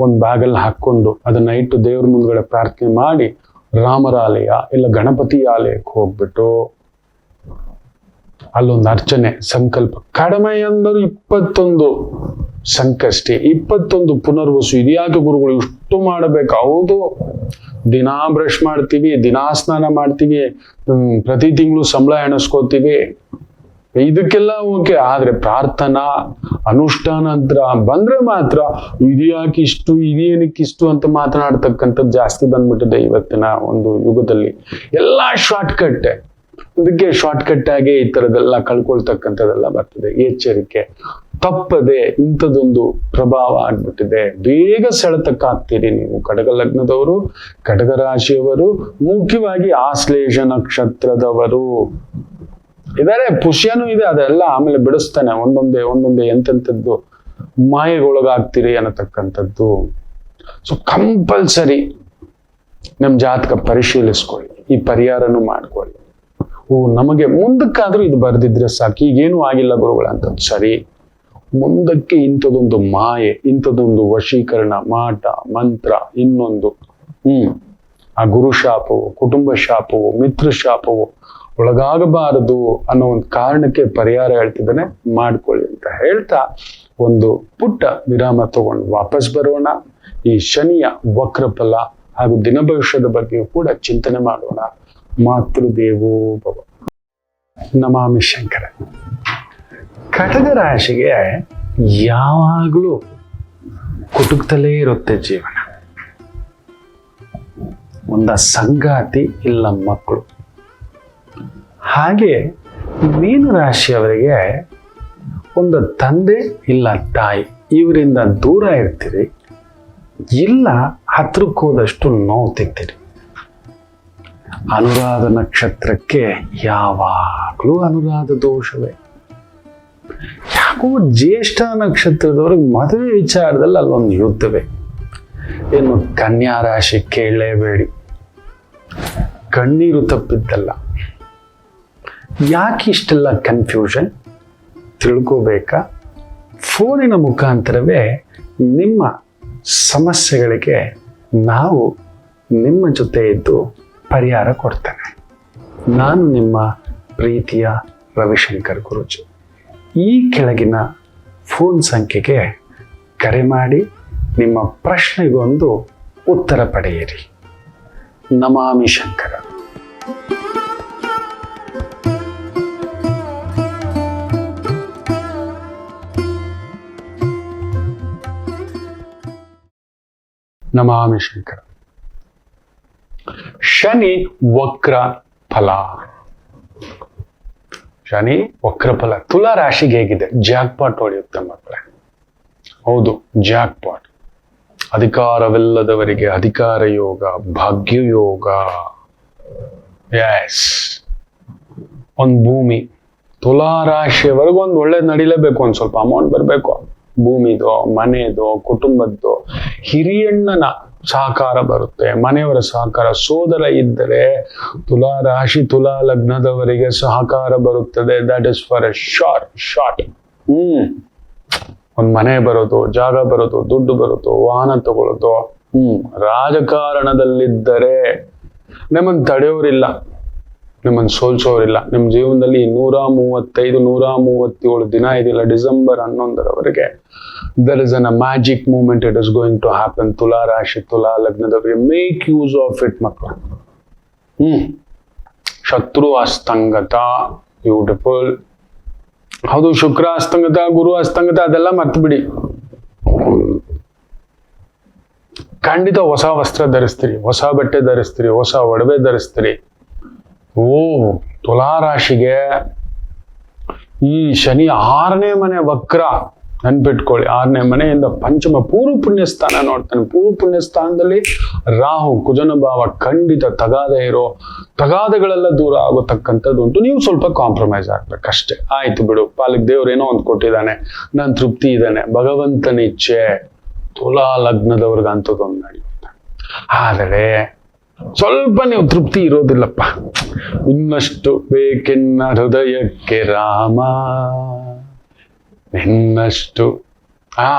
ಒಂದು ಬ್ಯಾಗಲ್ಲಿ ಹಾಕೊಂಡು ಅದನ್ನ ಇಟ್ಟು ದೇವ್ರ ಮುಂದ್ಗಡೆ ಪ್ರಾರ್ಥನೆ ಮಾಡಿ ರಾಮರಾಲಯ ಇಲ್ಲ ಗಣಪತಿ ಆಲಯಕ್ಕೆ ಹೋಗ್ಬಿಟ್ಟು ಅಲ್ಲೊಂದು ಅರ್ಚನೆ ಸಂಕಲ್ಪ. ಕಡಿಮೆ ಅಂದರು 21 ಸಂಕಷ್ಟಿ, 21 ಪುನರ್ವಸು. ಇದ್ಯಾಕೆ ಗುರುಗಳು ಇಷ್ಟು ಮಾಡಬೇಕು? ಹೌದು, ದಿನಾ ಬ್ರಷ್ ಮಾಡ್ತೀವಿ, ದಿನಾ ಸ್ನಾನ ಮಾಡ್ತೀವಿ, ಪ್ರತಿ ತಿಂಗಳು ಸಂಬಳ ಎಣಿಸ್ಕೋತೀವಿ, ಇದಕ್ಕೆಲ್ಲ ಓಕೆ. ಆದ್ರೆ ಪ್ರಾರ್ಥನಾ ಅನುಷ್ಠಾನ ಅಂತ ಬಂದ್ರೆ ಮಾತ್ರ ಇದ್ಯಾಕಿಷ್ಟು, ಇದೇನಕ್ಕಿಷ್ಟು ಅಂತ ಮಾತನಾಡ್ತಕ್ಕಂಥದ್ದು ಜಾಸ್ತಿ ಬಂದ್ಬಿಟ್ಟಿದೆ ಇವತ್ತಿನ ಒಂದು ಯುಗದಲ್ಲಿ. ಎಲ್ಲಾ ಶಾರ್ಟ್ಕಟ್, ಅದಕ್ಕೆ ಶಾರ್ಟ್ಕಟ್ ಆಗಿ ಈ ತರದೆಲ್ಲ ಕಳ್ಕೊಳ್ತಕ್ಕಂಥದ್ದೆಲ್ಲ ಬರ್ತದೆ. ಎಚ್ಚರಿಕೆ, ತಪ್ಪದೆ ಇಂಥದೊಂದು ಪ್ರಭಾವ ಆಗ್ಬಿಟ್ಟಿದೆ. ಬೇಗ ಸೆಳೆತಕ್ಕಾಗ್ತೀರಿ ನೀವು. ಕಟಕ ಲಗ್ನದವರು, ಕಟಕ ರಾಶಿಯವರು, ಮುಖ್ಯವಾಗಿ ಆಶ್ಲೇಷ ನಕ್ಷತ್ರದವರು ಇದಾರೆ. ಪುಷ್ಯನೂ ಇದೆ, ಅದೆಲ್ಲ ಆಮೇಲೆ ಬಿಡಿಸ್ತಾನೆ. ಒಂದೊಂದೇ ಎಂತೆಂಥದ್ದು ಮಾಯೆಗೊಳಗಾಗ್ತೀರಿ ಅನ್ನತಕ್ಕಂಥದ್ದು. ಸೊ ಕಂಪಲ್ಸರಿ ನಮ್ ಜಾತಕ ಪರಿಶೀಲಿಸ್ಕೊಳ್ಳಿ, ಈ ಪರಿಹಾರನೂ ಮಾಡ್ಕೊಳ್ಳಿ. ನಮಗೆ ಮುಂದಕ್ಕಾದ್ರೂ ಇದು ಬರ್ದಿದ್ರೆ ಸಾಕು, ಈಗೇನು ಆಗಿಲ್ಲ ಗುರುಗಳ ಅಂತದ್ದು ಸರಿ. ಮುಂದಕ್ಕೆ ಇಂಥದೊಂದು ಮಾಯೆ, ಇಂಥದೊಂದು ವಶೀಕರಣ, ಮಾಟ, ಮಂತ್ರ, ಇನ್ನೊಂದು ಆ ಗುರು ಶಾಪವು, ಕುಟುಂಬ ಶಾಪವು, ಮಿತ್ರ ಶಾಪವು ಒಳಗಾಗಬಾರದು ಅನ್ನೋ ಒಂದು ಕಾರಣಕ್ಕೆ ಪರಿಹಾರ ಹೇಳ್ತಿದ್ದಾನೆ, ಮಾಡ್ಕೊಳ್ಳಿ ಅಂತ ಹೇಳ್ತಾ ಒಂದು ಪುಟ್ಟ ವಿರಾಮ ತಗೊಂಡು ವಾಪಸ್ ಬರೋಣ. ಈ ಶನಿಯ ವಕ್ರಫಲ ಹಾಗೂ ದಿನ ಭವಿಷ್ಯದ ಬಗ್ಗೆ ಕೂಡ ಚಿಂತನೆ ಮಾಡೋಣ. ಮಾತೃದೇವೋ ಭವ. ನಮಾಮಿ ಶಂಕರ. ಕಟಕ ರಾಶಿಗೆ ಯಾವಾಗಲೂ ಕುಟುಕ್ತಲೇ ಇರುತ್ತೆ ಜೀವನ. ಒಂದ ಸಂಗಾತಿ ಇಲ್ಲ ಮಕ್ಕಳು. ಹಾಗೆ ಮೀನ ರಾಶಿಯವರಿಗೆ ಒಂದು ತಂದೆ ಇಲ್ಲ ತಾಯಿ, ಇವರಿಂದ ದೂರ ಇರ್ತೀರಿ, ಇಲ್ಲ ಹತ್ರಕ್ಕೆ ಹೋದಷ್ಟು ನೋವು ತಿಂತೀರಿ. ಅನುರಾಧ ನಕ್ಷತ್ರಕ್ಕೆ ಯಾವಾಗಲೂ ಅನುರಾಧ ದೋಷವೇ. ಯಾಕೋ ಜ್ಯೇಷ್ಠ ನಕ್ಷತ್ರದವ್ರಿಗೆ ಮದುವೆ ವಿಚಾರದಲ್ಲಿ ಅಲ್ಲೊಂದು ಯುದ್ಧವೇ. ಏನು ಕನ್ಯಾ ರಾಶಿ ಕೇಳಲೇಬೇಡಿ, ಕಣ್ಣೀರು ತಪ್ಪಿದ್ದಲ್ಲ. ಯಾಕೆ ಇಷ್ಟೆಲ್ಲ ಕನ್ಫ್ಯೂಷನ್ ತಿಳ್ಕೋಬೇಕಾ? ಫೋನಿನ ಮುಖಾಂತರವೇ ನಿಮ್ಮ ಸಮಸ್ಯೆಗಳಿಗೆ ನಾವು ನಿಮ್ಮ ಜೊತೆ ಇದ್ದು ಪರಿಹಾರ ಕೊಡ್ತೇನೆ. ನಾನು ನಿಮ್ಮ ಪ್ರೀತಿಯ ರವಿಶಂಕರ್ ಗುರೂಜಿ. ಈ ಕೆಳಗಿನ ಫೋನ್ ಸಂಖ್ಯೆಗೆ ಕರೆ ಮಾಡಿ ನಿಮ್ಮ ಪ್ರಶ್ನೆಗೊಂದು ಉತ್ತರ ಪಡೆಯಿರಿ. ನಮಾಮಿ ಶಂಕರ. ನಮಾಮಿ ಶಂಕರ. ಶನಿ ವಕ್ರ ಫಲ. ಶನಿ ವಕ್ರ ಫಲ ತುಲಾ ರಾಶಿಗೆ ಹೇಗಿದೆ? ಜಾಕ್ಪಾಟ್ ಹೊಡೆಯುತ್ತೆ ಮಕ್ಕಳೇ. ಹೌದು, ಜಾಕ್ಪಾಟ್. ಅಧಿಕಾರವಿಲ್ಲದವರಿಗೆ ಅಧಿಕಾರ ಯೋಗ, ಭಾಗ್ಯ ಯೋಗ. ಎಸ್, ಒಂದು ಭೂಮಿ ತುಲಾ ರಾಶಿಯವರೆಗೂ ಒಂದು ಒಳ್ಳೇದು ನಡೀಲೇಬೇಕು. ಒಂದು ಸ್ವಲ್ಪ ಅಮೌಂಟ್ ಬರಬೇಕು. ಭೂಮಿದೋ, ಮನೆಯದೋ, ಕುಟುಂಬದ್ದು, ಹಿರಿಯಣ್ಣನ ಸಹಕಾರ ಬರುತ್ತೆ, ಮನೆಯವರ ಸಹಕಾರ. ಸೋದರ ಇದ್ದರೆ ತುಲಾ ರಾಶಿ, ತುಲಾ ಲಗ್ನದವರಿಗೆ ಸಹಕಾರ ಬರುತ್ತದೆ. That is for A short. ಒಂದ್ ಮನೆ ಬರೋದು, ಜಾಗ ಬರೋದು, ದುಡ್ಡು ಬರೋದು, ವಾಹನ ತಗೊಳ್ಳೋದು. ರಾಜಕಾರಣದಲ್ಲಿದ್ದರೆ ನಿಮ್ಮನ್ನು ತಡೆಯೋರಿಲ್ಲ, ನಿಮ್ಮನ್ನು ಸೋಲ್ಸೋರಿಲ್ಲ. ನಿಮ್ಮ ಜೀವನದಲ್ಲಿ 135, 137 ದಿನ ಇದೆಯಲ್ಲ, December 11ರವರೆಗೆ there is a magic moment. It is going to happen. ತುಲಾ ರಾಶಿ, ತುಲಾ ಲಗ್ನದವರಿಗೆ ಮೇಕ್ ಯೂಸ್ ಆಫ್ ಇಟ್ ಮಕ್ಕಳು. ಶತ್ರು ಅಸ್ತಂಗತ, ಬ್ಯೂಟಿಫುಲ್. ಹೌದು, ಶುಕ್ರ ಅಸ್ತಂಗತ, ಗುರು ಅಸ್ತಂಗತ, ಅದೆಲ್ಲ ಮರ್ತು ಬಿಡಿ. ಖಂಡಿತ ಹೊಸ ವಸ್ತ್ರ ಧರಿಸ್ತೀರಿ, ಹೊಸ ಬಟ್ಟೆ ಧರಿಸ್ತೀರಿ, ಹೊಸ ಒಡವೆ ಧರಿಸ್ತೀರಿ. ತುಲಾ ರಾಶಿಗೆ ಈ ಶನಿ 6ನೇ ಮನೆ ವಕ್ರ. ನೆನ್ಪಿಟ್ಕೊಳ್ಳಿ, 6ನೇ ಮನೆಯಿಂದ ಪಂಚಮ ಪೂರ್ವ ಪುಣ್ಯ ಸ್ಥಾನ ನೋಡ್ತಾನೆ. ಪೂರ್ವ ಪುಣ್ಯ ಸ್ಥಾನದಲ್ಲಿ ರಾಹು, ಕುಜನ ಭಾವ. ಖಂಡಿತ ತಗಾದೆಗಳೆಲ್ಲ ದೂರ ಆಗೋತಕ್ಕಂಥದ್ದು ಉಂಟು. ನೀವು ಸ್ವಲ್ಪ ಕಾಂಪ್ರಮೈಸ್ ಆಗ್ಬೇಕಷ್ಟೇ. ಆಯ್ತು ಬಿಡು, ಪಾಲಿಗೆ ದೇವ್ರು ಏನೋ ಒಂದು ಕೊಟ್ಟಿದ್ದಾನೆ, ನಾನು ತೃಪ್ತಿ ಇದ್ದಾನೆ, ಭಗವಂತನ ಇಚ್ಛೆ. ತುಲಾ ಲಗ್ನದವ್ರಿಗೆ ಅಂಥದ್ದೊಂದು ನಡೆಯುತ್ತೆ. ಆದರೆ ಸ್ವಲ್ಪ ನೀವು ತೃಪ್ತಿ ಇರೋದಿಲ್ಲಪ್ಪ. ಇನ್ನಷ್ಟು ಬೇಕೆನ್ನ ಹೃದಯಕ್ಕೆ ರಾಮ, ಇನ್ನಷ್ಟು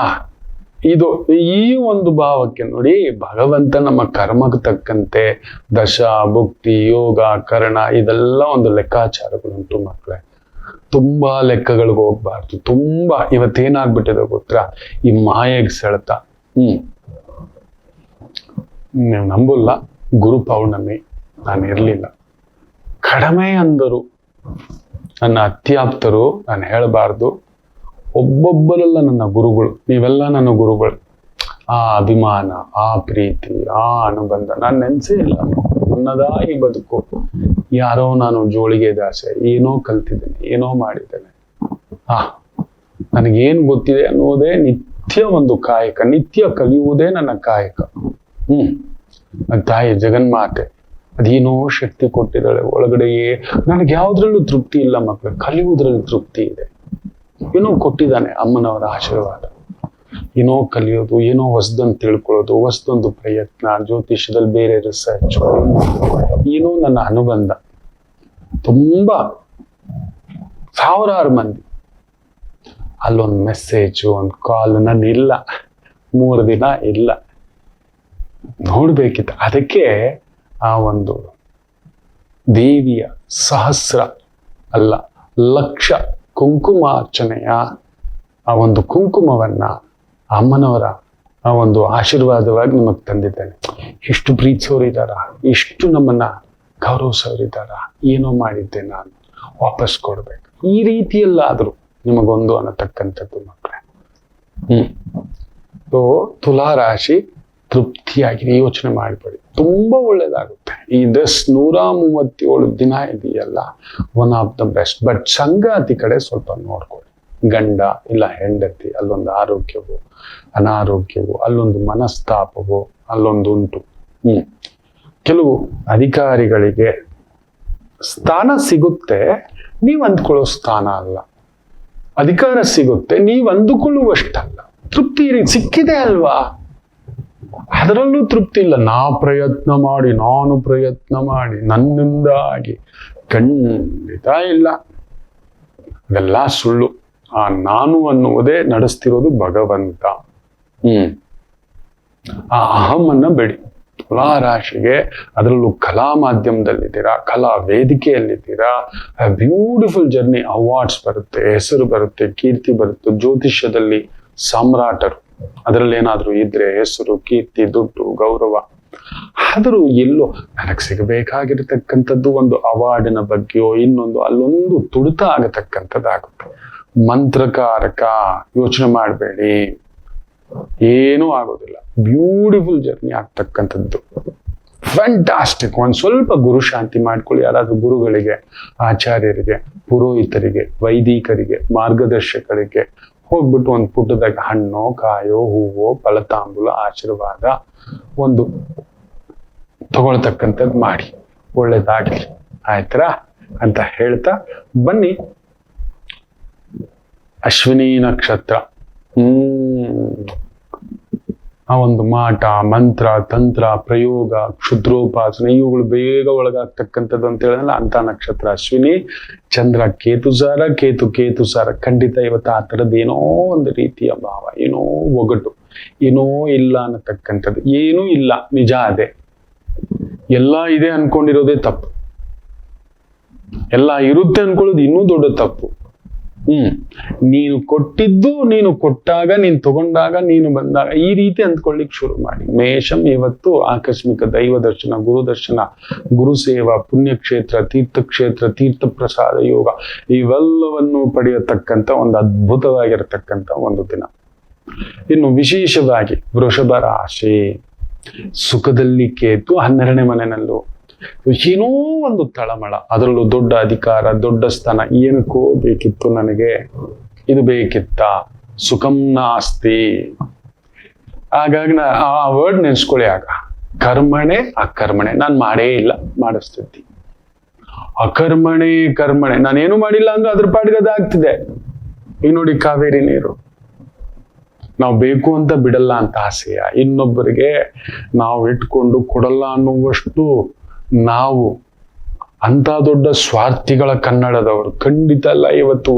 ಇದು ಈ ಒಂದು ಭಾವಕ್ಕೆ ನೋಡಿ. ಭಗವಂತ ನಮ್ಮ ಕರ್ಮಕ್ಕೆ ತಕ್ಕಂತೆ ದಶ, ಭುಕ್ತಿ, ಯೋಗ, ಕರ್ಣ, ಇದೆಲ್ಲ ಒಂದು ಲೆಕ್ಕಾಚಾರಗಳುಂಟು ಮಕ್ಕಳೇ. ತುಂಬಾ ಲೆಕ್ಕಗಳಿಗೆ ಹೋಗ್ಬಾರ್ದು. ತುಂಬಾ ಇವತ್ತೇನಾಗ್ಬಿಟ್ಟಿದೆ ಗೊತ್ತಾ, ಈ ಮಾಯೆಗೆ ಸೆಳೆತ. ನೀವು ನಂಬಲ್ಲ, ಗುರು ಪೌರ್ಣಮಿ ನಾನು ಇರ್ಲಿಲ್ಲ. ಕಡಿಮೆ ಅಂದರು ನನ್ನ ಅತ್ಯಾಪ್ತರು, ನಾನು ಹೇಳಬಾರ್ದು, ಒಬ್ಬೊಬ್ಬರೆಲ್ಲ ನನ್ನ ಗುರುಗಳು, ನೀವೆಲ್ಲ ನನ್ನ ಗುರುಗಳು. ಆ ಅಭಿಮಾನ, ಆ ಪ್ರೀತಿ, ಆ ಅನುಬಂಧ ನಾನು ನೆನ್ಸೇ ಇಲ್ಲ. ನನ್ನದಾಗಿ ಬದುಕು. ಯಾರೋ ನಾನು ಜೋಳಿಗೆ ದಾಸೆ, ಏನೋ ಕಲ್ತಿದ್ದೇನೆ, ಏನೋ ಮಾಡಿದ್ದೇನೆ. ನನಗೇನು ಗೊತ್ತಿದೆ ಅನ್ನೋದೇ ನಿತ್ಯ ಒಂದು ಕಾಯಕ, ನಿತ್ಯ ಕಲಿಯುವುದೇ ನನ್ನ ಕಾಯಕ. ತಾಯಿ ಜಗನ್ಮಾತೆ ಅದೇನೋ ಶಕ್ತಿ ಕೊಟ್ಟಿದ್ದಾಳೆ ಒಳಗಡೆಯೇ. ನನಗೆ ಯಾವ್ದ್ರಲ್ಲೂ ತೃಪ್ತಿ ಇಲ್ಲ ಮಕ್ಕಳು, ಕಲಿಯುವುದ್ರಲ್ಲಿ ತೃಪ್ತಿ ಇದೆ. ಏನೋ ಕೊಟ್ಟಿದ್ದಾನೆ ಅಮ್ಮನವರ ಆಶೀರ್ವಾದ. ಏನೋ ಕಲಿಯೋದು, ಏನೋ ಹೊಸದನ್ನು ತಿಳ್ಕೊಳ್ಳೋದು, ಹೊಸದೊಂದು ಪ್ರಯತ್ನ, ಜ್ಯೋತಿಷ್ಯದಲ್ಲಿ ಬೇರೆ ರಿಸರ್ಚ್, ಏನೋ ನನ್ನ ಅನುಬಂಧ. ತುಂಬಾ ಸಾವಿರಾರು ಮಂದಿ, ಅಲ್ಲೊಂದು ಮೆಸೇಜ್, ಒಂದು ಕಾಲ್, ನಾನು ಇಲ್ಲ 3 ದಿನ ಇಲ್ಲ. ನೋಡ್ಬೇಕಿತ್ತು. ಅದಕ್ಕೆ ಆ ಒಂದು ದೇವಿಯ ಸಹಸ್ರ ಅಲ್ಲ 1,00,000 ಕುಂಕುಮಾರ್ಚನೆಯ ಆ ಒಂದು ಕುಂಕುಮವನ್ನ ಅಮ್ಮನವರ ಆ ಒಂದು ಆಶೀರ್ವಾದವಾಗಿ ನಿಮಗೆ ತಂದಿದ್ದೇನೆ. ಎಷ್ಟು ಪ್ರೀತಿಸೋರಿದ್ದಾರ, ಎಷ್ಟು ನಮ್ಮನ್ನ ಗೌರವಿಸೋರಿದ್ದಾರ. ಏನೋ ಮಾಡಿದ್ದೆ ನಾನು, ವಾಪಸ್ ಕೊಡ್ಬೇಕು. ಈ ರೀತಿಯಲ್ಲಾದ್ರೂ ನಿಮಗೊಂದು ಅನ್ನತಕ್ಕಂಥದ್ದು ಮಕ್ಕಳೇ. ತುಲಾ ರಾಶಿ ತೃಪ್ತಿಯಾಗಿ ಯೋಚನೆ ಮಾಡಬೇಡಿ, ತುಂಬಾ ಒಳ್ಳೇದಾಗುತ್ತೆ. ಈ 137 ದಿನ ಇದೆಯಲ್ಲ, one of the best. But ಸಂಗಾತಿ ಕಡೆ ಸ್ವಲ್ಪ ನೋಡ್ಕೊಳ್ಳಿ. ಗಂಡ ಇಲ್ಲ ಹೆಂಡತಿ, ಅಲ್ಲೊಂದು ಆರೋಗ್ಯವೋ ಅನಾರೋಗ್ಯವೋ, ಅಲ್ಲೊಂದು ಮನಸ್ತಾಪವೋ ಅಲ್ಲೊಂದು ಉಂಟು. ಕೆಲವು ಅಧಿಕಾರಿಗಳಿಗೆ ಸ್ಥಾನ ಸಿಗುತ್ತೆ, ನೀವು ಅಂದ್ಕೊಳ್ಳೋ ಸ್ಥಾನ ಅಲ್ಲ. ಅಧಿಕಾರ ಸಿಗುತ್ತೆ, ನೀವು ಅಂದುಕೊಳ್ಳುವಷ್ಟಲ್ಲ. ತೃಪ್ತಿ ಸಿಕ್ಕಿದೆ ಅಲ್ವಾ, ಅದರಲ್ಲೂ ತೃಪ್ತಿ ಇಲ್ಲ. ನಾನು ಪ್ರಯತ್ನ ಮಾಡಿ ನನ್ನಿಂದ ಆಗಿ, ಖಂಡಿತ ಇಲ್ಲ. ಅದೆಲ್ಲ ಸುಳ್ಳು. ಆ ನಾನು ಅನ್ನುವುದೇ ನಡೆಸ್ತಿರೋದು ಭಗವಂತ. ಆ ಅಹಮನ್ನ ಬೇಡಿ. ತುಲಾ ರಾಶಿಗೆ, ಅದರಲ್ಲೂ ಕಲಾ ಮಾಧ್ಯಮದಲ್ಲಿದ್ದೀರಾ, ಕಲಾ ವೇದಿಕೆಯಲ್ಲಿದ್ದೀರಾ, ಬ್ಯೂಟಿಫುಲ್ ಜರ್ನಿ. ಅವಾರ್ಡ್ಸ್ ಬರುತ್ತೆ, ಹೆಸರು ಬರುತ್ತೆ, ಕೀರ್ತಿ ಬರುತ್ತೆ. ಜ್ಯೋತಿಷ್ಯದಲ್ಲಿ ಸಾಮ್ರಾಟರು, ಅದರಲ್ಲಿ ಏನಾದ್ರೂ ಇದ್ರೆ ಹೆಸರು, ಕೀರ್ತಿ, ದುಡ್ಡು, ಗೌರವ. ಆದರೂ ಎಲ್ಲೋ ನನಗೆ ಸಿಗಬೇಕಾಗಿರತಕ್ಕಂಥದ್ದು ಒಂದು ಅವಾರ್ಡಿನ ಬಗ್ಗೆಯೋ ಇನ್ನೊಂದು, ಅಲ್ಲೊಂದು ತುಡಿತ ಆಗತಕ್ಕಂಥದ್ದಾಗುತ್ತೆ. ಮಂತ್ರಕಾರಕ ಯೋಚನೆ ಮಾಡಬೇಡಿ, ಏನೂ ಆಗೋದಿಲ್ಲ. ಬ್ಯೂಟಿಫುಲ್ ಜರ್ನಿ ಆಗ್ತಕ್ಕಂಥದ್ದು, ಫ್ಯಾಂಟಾಸ್ಟಿಕ್. ಒಂದ್ ಸ್ವಲ್ಪ ಗುರು ಶಾಂತಿ ಮಾಡ್ಕೊಳ್ಳಿ. ಯಾರಾದ್ರೂ ಗುರುಗಳಿಗೆ, ಆಚಾರ್ಯರಿಗೆ, ಪುರೋಹಿತರಿಗೆ, ವೈದಿಕರಿಗೆ, ಮಾರ್ಗದರ್ಶಕರಿಗೆ ಹೋಗ್ಬಿಟ್ಟು ಒಂದು ಪುಟ್ಟದಾಗ ಹಣ್ಣೋ, ಕಾಯೋ, ಹೂವೋ, ಫಲತಾಂಬೂಲ, ಆಶೀರ್ವಾದ ಒಂದು ತಗೊಳ್ತಕ್ಕಂಥದ್ದು ಮಾಡಿ. ಒಳ್ಳೇದಾಗ್ಲಿ, ಆಯ್ತಾ ಅಂತ ಹೇಳ್ತಾ ಬನ್ನಿ. ಅಶ್ವಿನಿ ನಕ್ಷತ್ರ, ಆ ಒಂದು ಮಾಟ, ಮಂತ್ರ, ತಂತ್ರ, ಪ್ರಯೋಗ, ಕ್ಷುದ್ರೋಪಾಸನೆ, ಇವುಗಳು ಬೇಗ ಒಳಗಾಗ್ತಕ್ಕಂಥದ್ದು ಅಂತ ಹೇಳಿದ್ರೆ ಅಂತ ನಕ್ಷತ್ರ ಅಶ್ವಿನಿ. ಚಂದ್ರ ಕೇತುಸಾರ, ಕೇತುಸಾರ. ಖಂಡಿತ ಇವತ್ತು ಆ ಥರದ್ದು ಏನೋ ಒಂದು ರೀತಿಯ ಭಾವ, ಏನೋ ಒಗಟು, ಏನೋ ಇಲ್ಲ ಅನ್ನತಕ್ಕಂಥದ್ದು. ಏನೂ ಇಲ್ಲ, ನಿಜ ಅದೇ. ಎಲ್ಲ ಇದೆ ಅನ್ಕೊಂಡಿರೋದೇ ತಪ್ಪು. ಎಲ್ಲ ಇರುತ್ತೆ ಅನ್ಕೊಳ್ಳೋದು ಇನ್ನೂ ದೊಡ್ಡ ತಪ್ಪು. ನೀನು ಕೊಟ್ಟಿದ್ದು, ನೀನು ಕೊಟ್ಟಾಗ, ನೀನು ತಗೊಂಡಾಗ, ನೀನು ಬಂದಾಗ, ಈ ರೀತಿ ಅಂದ್ಕೊಳ್ಳಿಕ್ ಶುರು ಮಾಡಿ. ಮೇಷಂ ಇವತ್ತು ಆಕಸ್ಮಿಕ ದೈವ ದರ್ಶನ, ಗುರು ದರ್ಶನ, ಗುರು ಸೇವಾ, ಪುಣ್ಯಕ್ಷೇತ್ರ, ತೀರ್ಥಕ್ಷೇತ್ರ, ತೀರ್ಥ ಪ್ರಸಾದ ಯೋಗ, ಇವೆಲ್ಲವನ್ನು ಪಡೆಯತಕ್ಕಂಥ ಒಂದು ಅದ್ಭುತವಾಗಿರತಕ್ಕಂಥ ಒಂದು ದಿನ. ಇನ್ನು ವಿಶೇಷವಾಗಿ ವೃಷಭ ರಾಶಿ, ಸುಖದಲ್ಲಿ ಕೇತು 12ನೇ ಮನೆಯಲ್ಲೂ ಏನೋ ಒಂದು ತಳಮಳ. ಅದರಲ್ಲೂ ದೊಡ್ಡ ಅಧಿಕಾರ, ದೊಡ್ಡ ಸ್ಥಾನ. ಏನಕ್ಕೋ ಬೇಕಿತ್ತು ನನಗೆ, ಇದು ಬೇಕಿತ್ತ, ಸುಖಂ ನಾಸ್ತಿ. ಹಾಗಾಗಿ ಆ ವರ್ಡ್ ನೆನ್ಸ್ಕೊಳ್ಳಿ. ಆಗ ಕರ್ಮಣೆ ಅಕರ್ಮಣೆ, ನಾನು ಮಾಡೇ ಇಲ್ಲ, ಮಾಡಿಸ್ತಿದ್ದಿ. ಅಕರ್ಮಣೆ ಕರ್ಮಣೆ, ನಾನೇನು ಮಾಡಿಲ್ಲ ಅಂದ್ರೆ ಅದ್ರ ಪಾಡಿಗೆ ಅದಾಗ್ತಿದೆ. ಈಗ ನೋಡಿ ಕಾವೇರಿ ನೀರು, ನಾವು ಬೇಕು ಅಂತ ಬಿಡಲ್ಲ ಅಂತ ಆಸೆಯ, ಇನ್ನೊಬ್ಬರಿಗೆ ನಾವು ಇಟ್ಕೊಂಡು ಕೊಡಲ್ಲ ಅನ್ನುವಷ್ಟು ನಾವು ಅಂತ ದೊಡ್ಡ ಸ್ವಾರ್ಥಿಗಳ ಕನ್ನಡದವರು ಖಂಡಿತ ಅಲ್ಲ. ಇವತ್ತು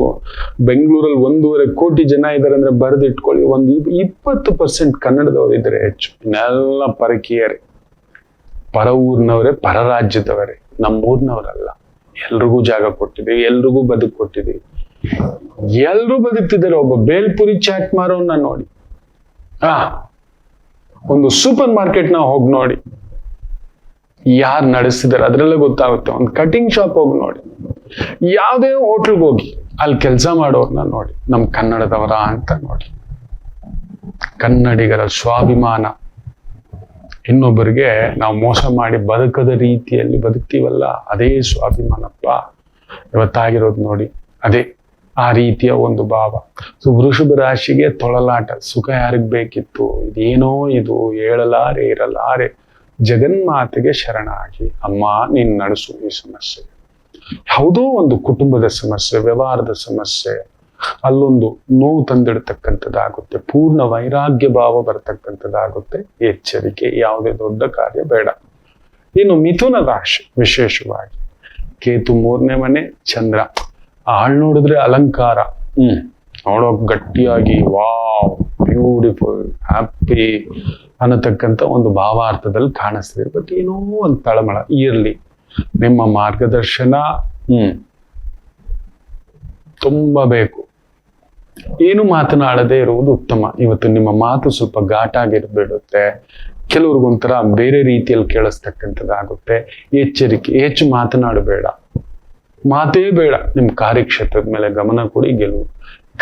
ಬೆಂಗಳೂರಲ್ಲಿ 1.5 ಕೋಟಿ ಜನ ಇದ್ದಾರೆ ಅಂದ್ರೆ ಬರೆದಿಟ್ಕೊಳ್ಳಿ, ಒಂದು 20% ಕನ್ನಡದವರು ಇದ್ದಾರೆ ಹೆಚ್ಚು. ಇನ್ನೆಲ್ಲ ಪರಕೀಯರೇ, ಪರ ಊರಿನವರೇ, ಪರ ರಾಜ್ಯದವರೇ, ನಮ್ಮೂರಿನವರಲ್ಲ. ಎಲ್ರಿಗೂ ಜಾಗ ಕೊಟ್ಟಿದ್ದೀವಿ, ಎಲ್ರಿಗೂ ಬದುಕು ಕೊಟ್ಟಿದ್ದೀವಿ. ಎಲ್ರೂ ಬದುಕ್ತಿದ್ದಾರೆ. ಒಬ್ಬ ಬೇಲ್ಪುರಿ ಚಾಟ್ ಮಾರೋನ್ನ ನೋಡಿ, ಒಂದು ಸೂಪರ್ ಮಾರ್ಕೆಟ್ ನ ಹೋಗಿ ನೋಡಿ, ಯಾರು ನಡೆಸ್ತಿದ್ದಾರೆ ಅದ್ರಲ್ಲೇ ಗೊತ್ತಾಗುತ್ತೆ. ಒಂದು ಕಟಿಂಗ್ ಶಾಪ್ ಹೋಗಿ ನೋಡಿ, ಯಾವುದೇ ಹೋಟ್ಲ್ಗೆ ಹೋಗಿ ಅಲ್ಲಿ ಕೆಲಸ ಮಾಡೋರ್ನ ನೋಡಿ, ನಮ್ ಕನ್ನಡದವರ ಅಂತ ನೋಡಿ. ಕನ್ನಡಿಗರ ಸ್ವಾಭಿಮಾನ, ಇನ್ನೊಬ್ಬರಿಗೆ ನಾವು ಮೋಸ ಮಾಡಿ ಬದುಕದ ರೀತಿಯಲ್ಲಿ ಬದುಕ್ತೀವಲ್ಲ, ಅದೇ ಸ್ವಾಭಿಮಾನಪ್ಪ ಇವತ್ತಾಗಿರೋದು ನೋಡಿ. ಅದೇ ಆ ರೀತಿಯ ಒಂದು ಭಾವ. ಸೊ ವೃಷಭ ರಾಶಿಗೆ ತೊಳಲಾಟ, ಸುಖ ಯಾರಿಗ್ ಬೇಕಿತ್ತು, ಇದೇನೋ ಇದು ಹೇಳಲಾರೆ ಇರಲಾರೆ, ಜಗನ್ಮಾತೆಗೆ ಶರಣಾಗಿ ಅಮ್ಮ ನೀನ್ ನಡೆಸು ಈ ಸಮಸ್ಯೆ. ಯಾವುದೋ ಒಂದು ಕುಟುಂಬದ ಸಮಸ್ಯೆ, ವ್ಯವಹಾರದ ಸಮಸ್ಯೆ, ಅಲ್ಲೊಂದು ನೋವು ತಂದಿಡ್ತಕ್ಕಂಥದ್ದಾಗುತ್ತೆ, ಪೂರ್ಣ ವೈರಾಗ್ಯ ಭಾವ ಬರ್ತಕ್ಕಂಥದ್ದಾಗುತ್ತೆ. ಎಚ್ಚರಿಕೆ, ಯಾವುದೇ ದೊಡ್ಡ ಕಾರ್ಯ ಬೇಡ. ಇನ್ನು ಮಿಥುನ ರಾಶಿ ವಿಶೇಷವಾಗಿ ಕೇತು 3ನೇ ಮನೆ, ಚಂದ್ರ ಆಳ್ ನೋಡಿದ್ರೆ ಅಲಂಕಾರ, ನೋಡೋಕ್ ಗಟ್ಟಿಯಾಗಿ ವಾವ್ ಬ್ಯೂಟಿಫುಲ್ ಹ್ಯಾಪಿ ಅನ್ನತಕ್ಕಂಥ ಒಂದು ಭಾವಾರ್ಥದಲ್ಲಿ ಕಾಣಿಸ್ತಿದೆ. ಬಟ್ ಏನೋ ಒಂದು ತಳಮಳ ಇರ್ಲಿ. ನಿಮ್ಮ ಮಾರ್ಗದರ್ಶನ ತುಂಬಾ ಬೇಕು. ಏನು ಮಾತನಾಡದೇ ಇರುವುದು ಉತ್ತಮ. ಇವತ್ತು ನಿಮ್ಮ ಮಾತು ಸ್ವಲ್ಪ ಘಾಟಾಗಿರ್ಬಿಡುತ್ತೆ, ಕೆಲವ್ರಿಗೊಂಥರ ಬೇರೆ ರೀತಿಯಲ್ಲಿ ಕೇಳಿಸ್ತಕ್ಕಂಥದ್ದಾಗುತ್ತೆ. ಎಚ್ಚರಿಕೆ, ಹೆಚ್ಚು ಮಾತನಾಡಬೇಡ, ಮಾತೇ ಬೇಡ. ನಿಮ್ ಕಾರ್ಯಕ್ಷೇತ್ರದ ಮೇಲೆ ಗಮನ ಕೊಡಿ, ಗೆಲುವು.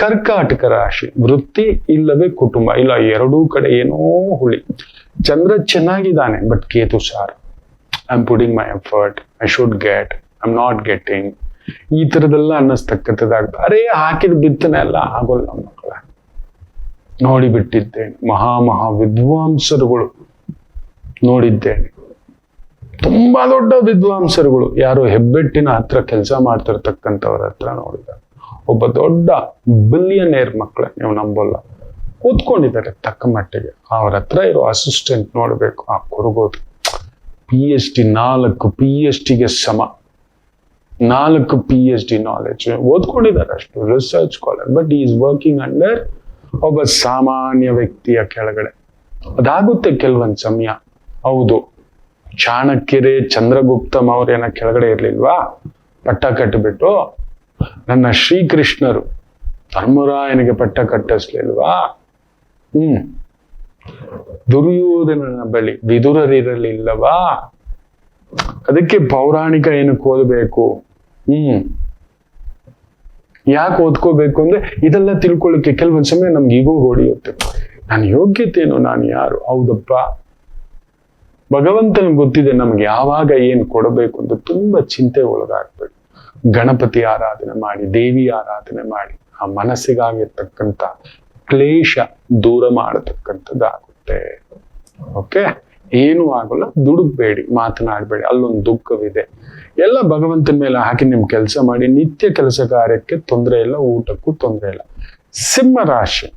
ಕರ್ಕಾಟಕ ರಾಶಿ ವೃತ್ತಿ ಇಲ್ಲವೇ ಕುಟುಂಬ, ಇಲ್ಲ ಎರಡೂ ಕಡೆ ಏನೋ ಹುಳಿ. ಚಂದ್ರ ಚೆನ್ನಾಗಿದ್ದಾನೆ, but Ketu sir, I am putting my effort, I should get, I am not getting, ಈ ತರದೆಲ್ಲ ಅನ್ನಿಸ್ತಕ್ಕಂಥದ್ದಾಗುತ್ತೆ. ಅರೇ ಹಾಕಿದ ಬಿತ್ತನೆ ಎಲ್ಲ ಆಗೋಲ್ಲ ಮಕ್ಕಳ. ನೋಡಿ ಬಿಟ್ಟಿದ್ದೇನೆ, ಮಹಾ ವಿದ್ವಾಂಸರುಗಳು ನೋಡಿದ್ದೇನೆ, ತುಂಬಾ ದೊಡ್ಡ ವಿದ್ವಾಂಸರುಗಳು, ಯಾರೋ ಹೆಬ್ಬೆಟ್ಟಿನ ಹತ್ರ ಕೆಲಸ ಮಾಡ್ತಿರ್ತಕ್ಕಂಥವ್ರ ಹತ್ರ ನೋಡಿದ. ಒಬ್ಬ ದೊಡ್ಡ ಬಿಲಿಯನೇರ್ ಮಕ್ಕಳ, ನೀವು ನಂಬೋಲ್ಲ, ಓದ್ಕೊಂಡಿದ್ದಾರೆ ತಕ್ಕ ಮಟ್ಟಿಗೆ. ಅವ್ರ ಹತ್ರ ಇರೋ ಅಸಿಸ್ಟೆಂಟ್ ನೋಡ್ಬೇಕು, ಆ ಕೊರಗೋದು PhD 4 PhD ಸಮ, 4 PhD ನಾಲೆಜ್ ಓದ್ಕೊಂಡಿದ್ದಾರೆ, ಅಷ್ಟು research scholar. But is working under ಒಬ್ಬ ಸಾಮಾನ್ಯ ವ್ಯಕ್ತಿಯ ಕೆಳಗಡೆ. ಅದಾಗುತ್ತೆ ಕೆಲವೊಂದು ಸಮಯ. ಹೌದು, ಚಾಣಕ್ಯರೇ ಚಂದ್ರಗುಪ್ತ ಮೌರ್ಯನ ಕೆಳಗಡೆ ಇರ್ಲಿಲ್ವಾ? ಪಟ್ಟ ಕಟ್ಟಿಬಿಟ್ಟು ನನ್ನ ಶ್ರೀಕೃಷ್ಣರು ಧರ್ಮರಾಯನಿಗೆ ಪಟ್ಟ ಕಟ್ಟಿಸ್ಲಿಲ್ವಾ? ದುರ್ಯೋಧನನ ಬಳಿ ವಿದುರರಿರಲಿಲ್ಲವಾ? ಅದಕ್ಕೆ ಪೌರಾಣಿಕ ಏನಕ್ಕೆ ಓದಬೇಕು? ಯಾಕೆ ಓದ್ಕೋಬೇಕು ಅಂದ್ರೆ ಇದೆಲ್ಲ ತಿಳ್ಕೊಳ್ಳಿಕ್ಕೆ. ಕೆಲವೊಂದ್ ಸಮಯ ನಮ್ಗೆ ಈಗೋ ಹೊಡಿಯುತ್ತೆ, ನಾನು ಯೋಗ್ಯತೆನು, ನಾನು ಯಾರು? ಹೌದಪ್ಪ, ಭಗವಂತನಿಗೆ ಗೊತ್ತಿದೆ ನಮ್ಗೆ ಯಾವಾಗ ಏನ್ ಕೊಡಬೇಕು ಅಂತ. ತುಂಬಾ ಚಿಂತೆ ಒಳಗಾಗ್ಬೇಡಿ. ಗಣಪತಿ ಆರಾಧನೆ ಮಾಡಿ, ದೇವಿ ಆರಾಧನೆ ಮಾಡಿ, ಆ ಮನಸ್ಸಿಗಾಗಿರ್ತಕ್ಕಂಥ ಕ್ಲೇಶ ದೂರ ಮಾಡತಕ್ಕಂಥದ್ದಾಗುತ್ತೆ. ಓಕೆ, ಏನೂ ಆಗೋಲ್ಲ. ದುಡುಕ್ಬೇಡಿ, ಮಾತನಾಡಬೇಡಿ, ಅಲ್ಲೊಂದು ದುಃಖವಿದೆ. ಎಲ್ಲ ಭಗವಂತನ ಮೇಲೆ ಹಾಕಿ ನಿಮ್ ಕೆಲಸ ಮಾಡಿ. ನಿತ್ಯ ಕೆಲಸ ಕಾರ್ಯಕ್ಕೆ ತೊಂದರೆ ಇಲ್ಲ, ಊಟಕ್ಕೂ ತೊಂದರೆ ಇಲ್ಲ. ಸಿಂಹ ರಾಶಿ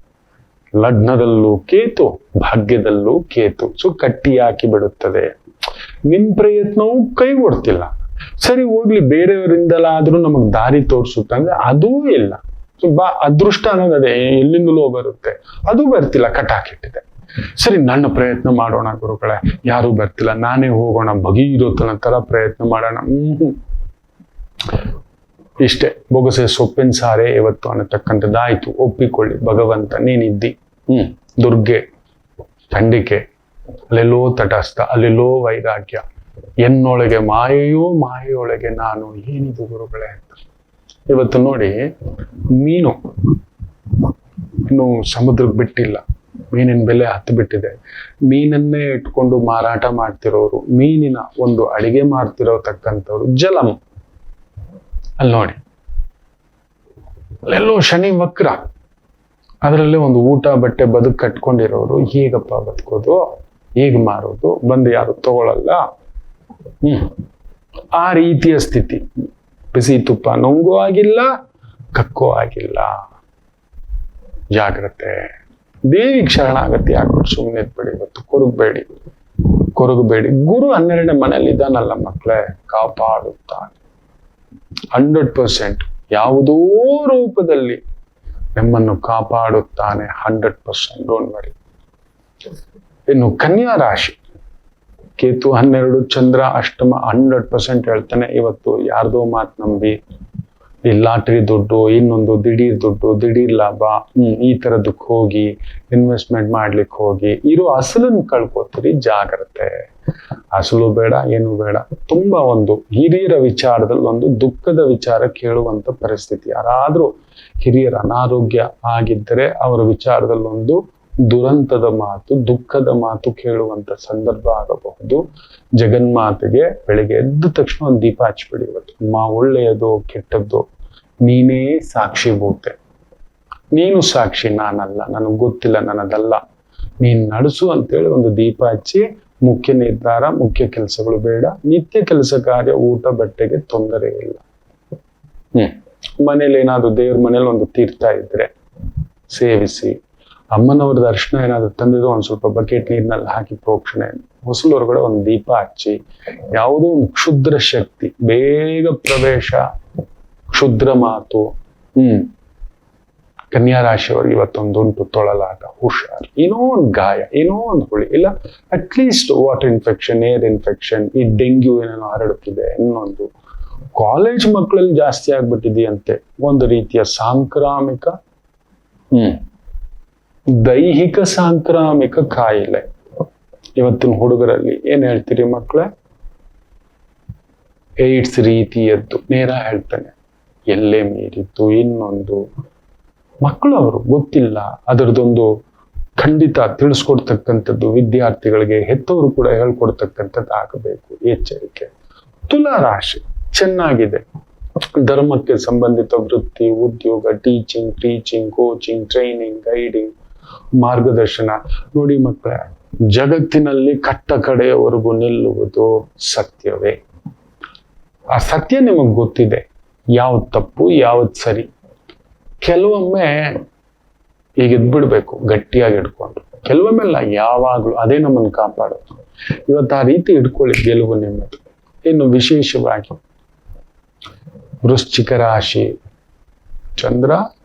ಲಗ್ನದಲ್ಲೂ ಕೇತು, ಭಾಗ್ಯದಲ್ಲೂ ಕೇತು. ಸೊ ಕಟ್ಟಿ ಹಾಕಿ ಬಿಡುತ್ತದೆ. ನಿಮ್ ಪ್ರಯತ್ನವೂ ಕೈಗೊಡ್ತಿಲ್ಲ. ಸರಿ ಹೋಗ್ಲಿ, ಬೇರೆಯವರಿಂದಲಾದ್ರೂ ನಮಗ್ ದಾರಿ ತೋರಿಸುತ್ತೆ ಅಂದ್ರೆ ಅದೂ ಇಲ್ಲ. ಸೊ ಅದೃಷ್ಟ ಅನ್ನೋದು ಅದೇ, ಎಲ್ಲಿಂದಲೋ ಬರುತ್ತೆ, ಅದು ಬರ್ತಿಲ್ಲ, ಕಟ್ಟಾಕಿಟ್ಟಿದೆ. ಸರಿ, ನನ್ನ ಪ್ರಯತ್ನ ಮಾಡೋಣ ಗುರುಗಳೇ, ಯಾರು ಬರ್ತಿಲ್ಲ, ನಾನೇ ಹೋಗೋಣ, ಭಗೀರಥನ ತರ ಪ್ರಯತ್ನ ಮಾಡೋಣ. ಇಷ್ಟೇ, ಬೊಗಸೆ ಸೊಪ್ಪಿನ ಸಾರೆ ಇವತ್ತು ಅನ್ನತಕ್ಕಂಥದ್ದಾಯ್ತು. ಒಪ್ಪಿಕೊಳ್ಳಿ, ಭಗವಂತ ನೀನಿದ್ದಿ. ದುರ್ಗೆ, ಚಂಡಿಕೆ, ಅಲ್ಲೆಲ್ಲೋ ತಟಸ್ಥ, ಅಲ್ಲೆಲ್ಲೋ ವೈರಾಗ್ಯ, ಎನ್ನೊಳಗೆ ಮಾಯೆಯೋ ಮಾಯೆಯೊಳಗೆ ನಾನು, ಏನಿದು ಗುರುಗಳೇ ಅಂತ. ಇವತ್ತು ನೋಡಿ, ಮೀನು ಇನ್ನು ಸಮುದ್ರಕ್ಕೆ ಬಿಟ್ಟಿಲ್ಲ, ಮೀನಿನ ಬೆಲೆ ಹತ್ತು ಬಿಟ್ಟಿದೆ. ಮೀನನ್ನೇ ಇಟ್ಕೊಂಡು ಮಾರಾಟ ಮಾಡ್ತಿರೋರು, ಮೀನಿನ ಒಂದು ಅಡಿಗೆ ಮಾಡ್ತಿರೋತಕ್ಕಂಥವ್ರು ಜಲಂ ಅಲ್ಲಿ ನೋಡಿ, ಅಲ್ಲೆಲ್ಲೋ ಶನಿ ವಕ್ರ, ಅದರಲ್ಲೇ ಒಂದು ಊಟ ಬಟ್ಟೆ ಬದುಕು ಕಟ್ಕೊಂಡಿರೋರು ಹೇಗಪ್ಪ ಬದುಕೋದು, ಹೇಗ್ ಮಾರೋದು, ಬಂದು ಯಾರು ತಗೊಳಲ್ಲ. ಆ ರೀತಿಯ ಸ್ಥಿತಿ. ಬಿಸಿ ತುಪ್ಪ ನುಂಗೂ ಆಗಿಲ್ಲ, ಕಕ್ಕೋ ಆಗಿಲ್ಲ. ಜಾಗ್ರತೆ. ದೇವಿಗೆ ಶರಣಾಗತಿ ಆಗ್ಬಿಟ್ಟು ಸುಮ್ಮನೆ ಇದ್ಬೇಡಿ. ಇವತ್ತು ಕೊರಗಬೇಡಿ. ಗುರು 12ನೇ ಮನೆಯಲ್ಲಿ ಇದ್ದಾನಲ್ಲ ಮಕ್ಕಳೇ, ಕಾಪಾಡುತ್ತಾನೆ 100%. ಯಾವುದೋ ರೂಪದಲ್ಲಿ ನಿಮ್ಮನ್ನು ಕಾಪಾಡುತ್ತಾನೆ 100%. Don't worry. ಇನ್ನು ಕನ್ಯಾ ರಾಶಿ ಕೇತು 12 ಚಂದ್ರ ಅಷ್ಟಮ 100% ಹೇಳ್ತಾನೆ. ಇವತ್ತು ಯಾರ್ದೋ ಮಾತು ನಂಬಿ ಈ ಲಾಟ್ರಿ ದುಡ್ಡು, ಇನ್ನೊಂದು ದಿಢೀರ್ ದುಡ್ಡು, ದಿಢೀರ್ ಲಾಭ, ಈ ತರದಕ್ಕೆ ಹೋಗಿ ಇನ್ವೆಸ್ಟ್ಮೆಂಟ್ ಮಾಡ್ಲಿಕ್ಕೆ ಹೋಗಿ ಇರೋ ಅಸಲನ್ನು ಕಳ್ಕೊತೀರಿ. ಜಾಗ್ರತೆ. ಅಸಲು ಬೇಡ, ಏನು ಬೇಡ. ತುಂಬಾ ಒಂದು ಹಿರಿಯರ ವಿಚಾರದಲ್ಲಿ ಒಂದು ದುಃಖದ ವಿಚಾರ ಕೇಳುವಂತ ಪರಿಸ್ಥಿತಿ. ಯಾರಾದ್ರೂ ಹಿರಿಯರ ಅನಾರೋಗ್ಯ ಆಗಿದ್ದರೆ ಅವರ ವಿಚಾರದಲ್ಲಿ ಒಂದು ದುರಂತದ ಮಾತು, ದುಃಖದ ಮಾತು ಕೇಳುವಂತ ಸಂದರ್ಭ ಆಗಬಹುದು. ಜಗನ್ಮಾತೆಗೆ ಬೆಳಿಗ್ಗೆ ಎದ್ದ ತಕ್ಷಣ ಒಂದು ದೀಪ ಹಚ್ಬಿಡಿ. ಇವತ್ತು ಅಮ್ಮ ಒಳ್ಳೆಯದು ಕೆಟ್ಟದ್ದು ನೀನೇ ಸಾಕ್ಷಿಭೂತೆ, ನೀನು ಸಾಕ್ಷಿ, ನಾನಲ್ಲ, ನನಗೆ ಗೊತ್ತಿಲ್ಲ, ನನ್ನದಲ್ಲ, ನೀನ್ ನಡೆಸು ಅಂತೇಳಿ ಒಂದು ದೀಪ ಹಚ್ಚಿ, ಮುಖ್ಯ ನಿರ್ಧಾರ, ಮುಖ್ಯ ಕೆಲಸಗಳು ಬೇಡ, ನಿತ್ಯ ಕೆಲಸ ಕಾರ್ಯ, ಊಟ ಬಟ್ಟೆಗೆ ತೊಂದರೆ ಇಲ್ಲ. ಮನೇಲಿ ಏನಾದ್ರು ದೇವ್ರ ಮನೇಲಿ ಒಂದು ತೀರ್ಥ ಇದ್ರೆ ಸೇವಿಸಿ, ಅಮ್ಮನವ್ರ ದರ್ಶನ ಏನಾದ್ರು ತಂದಿದ್ರು ಒಂದ್ ಸ್ವಲ್ಪ ಬಕೆಟ್ ನೀರ್ನಲ್ಲಿ ಹಾಕಿ ಪ್ರೋಕ್ಷಣೆ, ಹೊಸಲು ಹೊರಗಡೆ ಒಂದು ದೀಪ ಹಚ್ಚಿ, ಯಾವುದೋ ಒಂದು ಕ್ಷುದ್ರ ಶಕ್ತಿ ಬೇಗ ಪ್ರವೇಶ, ಕ್ಷುದ್ರ ಮಾತು, ಕನ್ಯಾ ರಾಶಿಯವ್ರಿಗೆ ಇವತ್ತೊಂದುಂಟು ತೊಳಲಾಟ, ಹುಷಾರ್, ಏನೋ ಒಂದು ಗಾಯ, ಏನೋ ಒಂದು ಹುಳಿ, ಇಲ್ಲ at least water infection, air infection, ಈ ಡೆಂಗ್ಯೂ ಏನೇನೋ ಹರಡುತ್ತಿದೆ, ಇನ್ನೊಂದು ಕಾಲೇಜ್ ಮಕ್ಕಳಲ್ಲಿ ಜಾಸ್ತಿ ಆಗ್ಬಿಟ್ಟಿದೆಯಂತೆ ಒಂದು ರೀತಿಯ ಸಾಂಕ್ರಾಮಿಕ ದೈಹಿಕ ಸಾಂಕ್ರಾಮಿಕ ಕಾಯಿಲೆ ಇವತ್ತಿನ ಹುಡುಗರಲ್ಲಿ. ಏನ್ ಹೇಳ್ತೀರಿ ಮಕ್ಕಳೇ? ಏಡ್ಸ್ ರೀತಿಯದ್ದು ನೇರ ಹೇಳ್ತಾನೆ, ಎಲ್ಲೇ ಮೀರಿದ್ದು, ಇನ್ನೊಂದು ಮಕ್ಕಳು ಅವರು ಗೊತ್ತಿಲ್ಲ. ಅದರದೊಂದು ಖಂಡಿತ ತಿಳಿಸ್ಕೊಡ್ತಕ್ಕಂಥದ್ದು ವಿದ್ಯಾರ್ಥಿಗಳಿಗೆ, ಹೆತ್ತವರು ಕೂಡ ಹೇಳ್ಕೊಡ್ತಕ್ಕಂಥದ್ದು ಆಗಬೇಕು. ಎಚ್ಚರಿಕೆ. ತುಲಾ ರಾಶಿ ಚೆನ್ನಾಗಿದೆ. ಧರ್ಮಕ್ಕೆ ಸಂಬಂಧಿತ ವೃತ್ತಿ, ಉದ್ಯೋಗ, ಟೀಚಿಂಗ್, ಕೋಚಿಂಗ್, ಟ್ರೈನಿಂಗ್, ಗೈಡಿಂಗ್, ಮಾರ್ಗದರ್ಶನ. ನೋಡಿ ಮಕ್ಕಳೇ, ಜಗತ್ತಿನಲ್ಲಿ ಕಟ್ಟ ಕಡೆಯವರೆಗೂ ನಿಲ್ಲುವುದು ಸತ್ಯವೇ. ಆ ಸತ್ಯ ನಿಮಗ್ ಗೊತ್ತಿದೆ, ಯಾವ್ದು ತಪ್ಪು ಯಾವ್ದು ಸರಿ. ಕೆಲವೊಮ್ಮೆ ಈಗ ಎದ್ಬಿಡ್ಬೇಕು ಗಟ್ಟಿಯಾಗಿ ಇಟ್ಕೊಂಡು, ಕೆಲವೊಮ್ಮೆಲ್ಲ ಯಾವಾಗ್ಲೂ ಅದೇ ನಮ್ಮನ್ನು ಕಾಪಾಡೋದು. ಇವತ್ತು ಆ ರೀತಿ ಇಟ್ಕೊಳ್ಳಿ, ಗೆಲುವು ನಿಮ್ಮದು. ಇನ್ನು ವಿಶೇಷವಾಗಿ ವೃಶ್ಚಿಕ ರಾಶಿ, ಚಂದ್ರ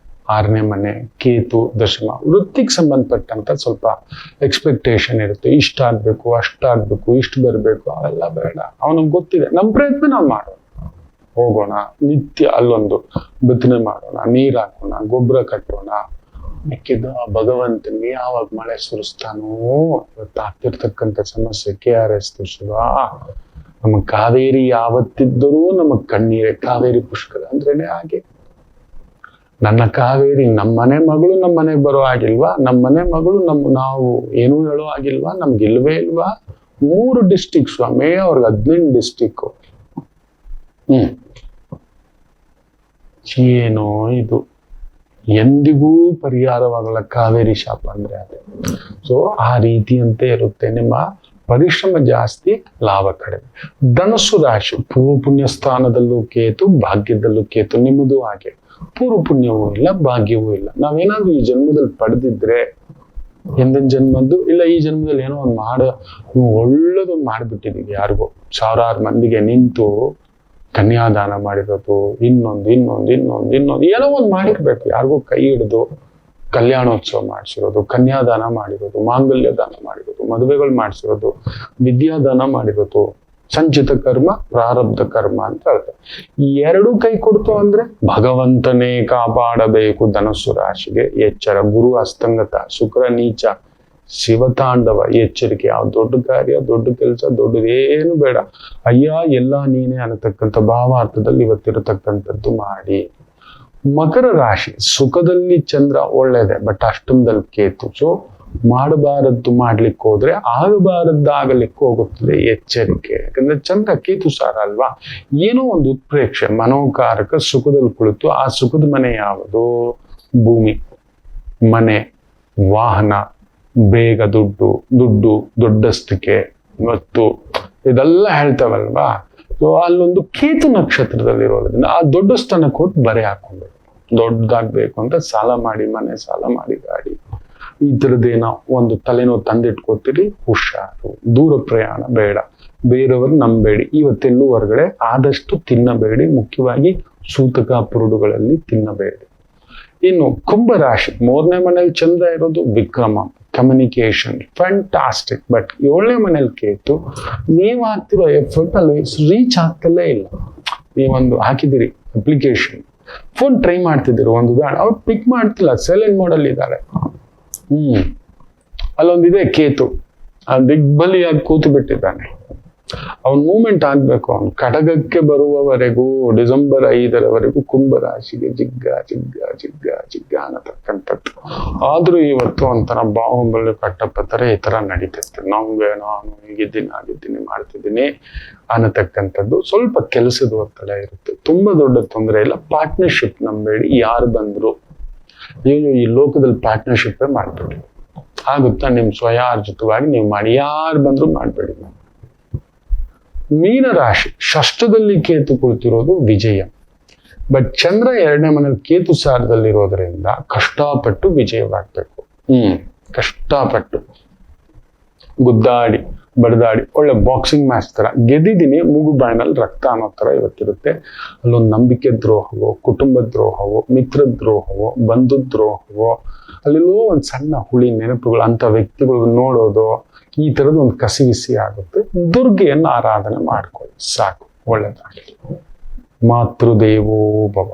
6ನೇ ಮನೆ, ಕೇತು ದಶಮ. ವೃತ್ತಿಗೆ ಸಂಬಂಧಪಟ್ಟಂತ ಸ್ವಲ್ಪ ಎಕ್ಸ್ಪೆಕ್ಟೇಷನ್ ಇರುತ್ತೆ. ಇಷ್ಟ ಆಗ್ಬೇಕು, ಅಷ್ಟಾಗ್ಬೇಕು, ಇಷ್ಟು ಬರ್ಬೇಕು, ಅವೆಲ್ಲ ಬೇಡ. ಅವನಿಗೆ ಗೊತ್ತಿದೆ, ನಮ್ಮ ಪ್ರಯತ್ನ ನಾವು ಮಾಡೋಣ, ಹೋಗೋಣ, ನಿತ್ಯ ಅಲ್ಲೊಂದು ಬಿತ್ತನೆ ಮಾಡೋಣ, ನೀರ್ ಹಾಕೋಣ, ಗೊಬ್ಬರ ಕಟ್ಟೋಣ. ಮಿಕ್ಕಿದ ಭಗವಂತನಿಗೆ ಯಾವಾಗ ಮಳೆ ಸುರಿಸ್ತಾನೋ. ಇವತ್ತು ಆಗ್ತಿರ್ತಕ್ಕಂಥ ಸಮಸ್ಯೆ KRS ಶಿವ, ನಮಗ್ ಕಾವೇರಿ ಯಾವತ್ತಿದ್ದರೂ ನಮಗ್ ಕಣ್ಣೀರೇ. ಕಾವೇರಿ ಪುಷ್ಕರ ಅಂದ್ರೇನೆ ಹಾಗೆ. ನನ್ನ ಕಾವೇರಿ ನಮ್ಮನೆ ಮಗಳು ನಮ್ಮನೆಗೆ ಬರೋ ಆಗಿಲ್ವಾ? ನಮ್ಮನೆ ಮಗಳು ನಾವು ಏನೂ ಹೇಳೋ ಆಗಿಲ್ವಾ? ನಮ್ಗಿಲ್ವೇ ಇಲ್ವಾ? 3 ಡಿಸ್ಟಿಕ್ ಸ್ವಾಮಿ, ಅವ್ರಿಗೆ 18 ಡಿಸ್ಟಿಕ್. ಏನೋ ಇದು ಎಂದಿಗೂ ಪರಿಹಾರವಾಗಲ್ಲ ಕಾವೇರಿ ಶಾಪ ಅಂದ್ರೆ ಅದೇ. ಸೊ ಆ ರೀತಿಯಂತೆ ಇರುತ್ತೆ. ನಿಮ್ಮ ಪರಿಶ್ರಮ ಜಾಸ್ತಿ, ಲಾಭ ಕಡಿಮೆ. ಧನಸ್ಸು ರಾಶಿ, ಪೂರ್ವ ಪುಣ್ಯ ಸ್ಥಾನದಲ್ಲೂ ಕೇತು, ಭಾಗ್ಯದಲ್ಲೂ ಕೇತು. ನಿಮ್ಮದು ಹಾಗೆ, ಪೂರ್ವ ಪುಣ್ಯವೂ ಇಲ್ಲ, ಭಾಗ್ಯವೂ ಇಲ್ಲ. ನಾವೇನಾದ್ರೂ ಈ ಜನ್ಮದಲ್ಲಿ ಪಡೆದಿದ್ರೆ, ಹಿಂದಿನ ಜನ್ಮದ್ದು ಇಲ್ಲ ಈ ಜನ್ಮದಲ್ಲಿ ಏನೋ ಒಂದು ಒಳ್ಳೇದೊಂದು ಮಾಡ್ಬಿಟ್ಟಿದೀವಿ. ಯಾರಿಗೋ ಸಾವಿರಾರು ಮಂದಿಗೆ ನಿಂತು ಕನ್ಯಾದಾನ ಮಾಡಿರೋದು, ಇನ್ನೊಂದು ಏನೋ ಒಂದು ಮಾಡಿರ್ಬೇಕು. ಯಾರಿಗೋ ಕೈ ಹಿಡಿದು ಕಲ್ಯಾಣೋತ್ಸವ ಮಾಡಿಸಿರೋದು, ಕನ್ಯಾದಾನ ಮಾಡಿರೋದು, ಮಾಂಗಲ್ಯ ದಾನ ಮಾಡಿರೋದು, ಮದುವೆಗಳು ಮಾಡಿಸಿರೋದು, ವಿದ್ಯಾದಾನ ಮಾಡಿರೋದು. ಸಂಚಿತ ಕರ್ಮ, ಪ್ರಾರಬ್ಧ ಕರ್ಮ ಅಂತ ಹೇಳ್ತಾರೆ. ಈ 2 ಕೈ ಕೊಡ್ತು ಅಂದ್ರೆ ಭಗವಂತನೇ ಕಾಪಾಡಬೇಕು. ಧನಸ್ಸು ರಾಶಿಗೆ ಎಚ್ಚರ. ಗುರು ಅಸ್ತಂಗತ, ಶುಕ್ರ ನೀಚ, ಶಿವತಾಂಡವ. ಎಚ್ಚರಿಕೆ. ಯಾವ ದೊಡ್ಡ ಕಾರ್ಯ, ದೊಡ್ಡ ಕೆಲಸ, ದೊಡ್ಡದೇನು ಬೇಡ. ಅಯ್ಯ ಎಲ್ಲ ನೀನೇ ಅನ್ನತಕ್ಕಂಥ ಭಾವಾರ್ಥದಲ್ಲಿ ಇವತ್ತಿರತಕ್ಕಂಥದ್ದು ಮಾಡಿ. ಮಕರ ರಾಶಿ, ಸುಖದಲ್ಲಿ ಚಂದ್ರ ಒಳ್ಳೇದೆ, ಬಟ್ ಅಷ್ಟಮದಲ್ಲಿ ಕೇತು. ಸೊ ಮಾಡಬಾರದ್ದು ಮಾಡ್ಲಿಕ್ಕೆ ಹೋದ್ರೆ ಆಗಬಾರದ್ದಾಗಲಿಕ್ಕೆ ಹೋಗುತ್ತದೆ. ಎಚ್ಚರಿಕೆ. ಯಾಕಂದ್ರೆ ಚಂದ್ರ ಕೇತು ಸಾರ ಅಲ್ವಾ? ಏನೋ ಒಂದು ಉತ್ಪ್ರೇಕ್ಷೆ, ಮನೋಕಾರಕ. ಸುಖದಲ್ಲಿ ಕುಳಿತು ಆ ಸುಖದ ಮನೆ ಯಾವುದು? ಭೂಮಿ, ಮನೆ, ವಾಹನ, ಬೇಗ ದುಡ್ಡು, ದೊಡ್ಡಸ್ತಿಕೆ, ಮತ್ತು ಇದೆಲ್ಲ ಹೇಳ್ತಾವಲ್ವಾ? ಸೊ ಅಲ್ಲೊಂದು ಕೇತು ನಕ್ಷತ್ರದಲ್ಲಿರೋದ್ರಿಂದ ಆ ದೊಡ್ಡ ಸ್ಥಾನ ಕೊಟ್ಟು ಬರೆ ಹಾಕೊಂಡು ದೊಡ್ಡದಾಗ್ಬೇಕು ಅಂತ ಸಾಲ ಮಾಡಿ ಮನೆ, ಸಾಲ ಮಾಡಿ ಗಾಡಿ, ಈ ತರದ್ದೇನೋ ಒಂದು ತಲೆನೋವು ತಂದಿಟ್ಕೋತೀರಿ. ಹುಷಾರು. ದೂರ ಪ್ರಯಾಣ ಬೇಡ. ಬೇರೆಯವರು ನಂಬೇಡಿ. ಇವತ್ತೆಲ್ಲೂ ಹೊರಗಡೆ ಆದಷ್ಟು ತಿನ್ನಬೇಡಿ. ಮುಖ್ಯವಾಗಿ ಸೂತಕ ಪುರುಡುಗಳಲ್ಲಿ ತಿನ್ನಬೇಡಿ. ಇನ್ನು ಕುಂಭರಾಶಿ, 3ನೇ ಮನೆಯಲ್ಲಿ ಚಂದ್ರ ಇರೋದು ವಿಕ್ರಮ. Communication fantastic. ಬಟ್ 7ನೇ ಮನೇಲಿ ಕೇತು, ನೀವು ಹಾಕ್ತಿರೋ ಎಫರ್ಟ್ ಅಲ್ಲಿ ರೀಚ್ ಆಗ್ತಲೇ ಇಲ್ಲ. ನೀವೊಂದು ಹಾಕಿದಿರಿ ಅಪ್ಲಿಕೇಶನ್, ಫೋನ್ ಟ್ರೈ ಮಾಡ್ತಿದ್ದೀರಿ, ಒಂದು ಉದಾಹರಣೆ, ಅವ್ರು ಪಿಕ್ ಮಾಡ್ತಿಲ್ಲ, ಸೈಲೆಂಟ್ ಮೋಡಲ್ಲಿ ಇದ್ದಾರೆ. ಅಲ್ಲೊಂದಿದೆ ಕೇತು, ದಿಗ್ಬಲಿಯಾಗಿ ಕೂತು ಬಿಟ್ಟಿದ್ದಾನೆ. ಅವನ್ ಮೂವ್ಮೆಂಟ್ ಆಗ್ಬೇಕು. ಅವನ್ ಕಟಗಕ್ಕೆ ಬರುವವರೆಗೂ, ಡಿಸೆಂಬರ್ 5ರವರೆಗೂ ಕುಂಭರಾಶಿಗೆ ಜಿಗ್ಗ ಜಿಗ್ಗ ಜಿಗ್ಗ ಜಿಗ್ಗ ಅನ್ನತಕ್ಕಂಥದ್ದು. ಆದ್ರೂ ಇವತ್ತು ಒಂಥರ ಬಾಹುಬಲಿ ಕಟ್ಟಪ್ಪ ತರ ಈ ತರ ನಡೀತೈತೆ. ನಮ್ಗೆ ನಾನು ಆಗಿದ್ದೀನಿ ಮಾಡ್ತಿದ್ದೀನಿ ಅನ್ನತಕ್ಕಂಥದ್ದು. ಸ್ವಲ್ಪ ಕೆಲಸದ ಒತ್ತಡ ಇರುತ್ತೆ, ತುಂಬಾ ದೊಡ್ಡ ತೊಂದರೆ ಇಲ್ಲ. ಪಾರ್ಟ್ನರ್ಶಿಪ್ ನಂಬೇಡಿ, ಯಾರು ಬಂದ್ರು ಈ ಲೋಕದಲ್ಲಿ ಪಾರ್ಟ್ನರ್ಶಿಪ್ ಮಾಡ್ಬೇಡಿ. ಆಗುತ್ತಾ? ನಿಮ್ ಸ್ವಯಾರ್ಜಿತವಾಗಿ ನೀವು ಮಾಡಿ, ಯಾರು ಬಂದ್ರು ಮಾಡ್ಬೇಡಿ. ಮೀನರಾಶಿ ಷಷ್ಠದಲ್ಲಿ ಕೇತು ಕುಳಿತಿರೋದು ವಿಜಯ. ಬಟ್ ಚಂದ್ರ 2ನೇ ಮನೇಲಿ ಕೇತು ಸಾರದಲ್ಲಿರೋದ್ರಿಂದ ಕಷ್ಟಪಟ್ಟು ವಿಜಯವಾಗ್ಬೇಕು. ಕಷ್ಟಪಟ್ಟು ಗುದ್ದಾಡಿ ಬಡದಾಡಿ ಒಳ್ಳೆ ಬಾಕ್ಸಿಂಗ್ ಮ್ಯಾಚ್ ತರ ಗೆದ್ದಿದ್ದೀನಿ, ಮೂಗು ಬಾಯಿನಲ್ಲಿ ರಕ್ತ ಅನ್ನೋ ತರ ಇವತ್ತಿರುತ್ತೆ. ಅಲ್ಲೊಂದು ನಂಬಿಕೆ ದ್ರೋಹವೋ, ಕುಟುಂಬ ದ್ರೋಹವೋ, ಮಿತ್ರ ದ್ರೋಹವೋ, ಬಂಧು ದ್ರೋಹವೋ, ಅಲ್ಲೆಲ್ಲೋ ಒಂದು ಸಣ್ಣ ಹುಳಿ ನೆನಪುಗಳು, ಅಂತ ವ್ಯಕ್ತಿಗಳು ನೋಡೋದು, ಈ ತರದ ಒಂದು ಕಸಿವಿಸಿ ಆಗುತ್ತೆ. ದುರ್ಗೆಯನ್ನು ಆರಾಧನೆ ಮಾಡ್ಕೊಳ್ಳಿ, ಸಾಕು, ಒಳ್ಳೆದಾಗಲಿ. ಮಾತೃದೇವೋ ಭವ.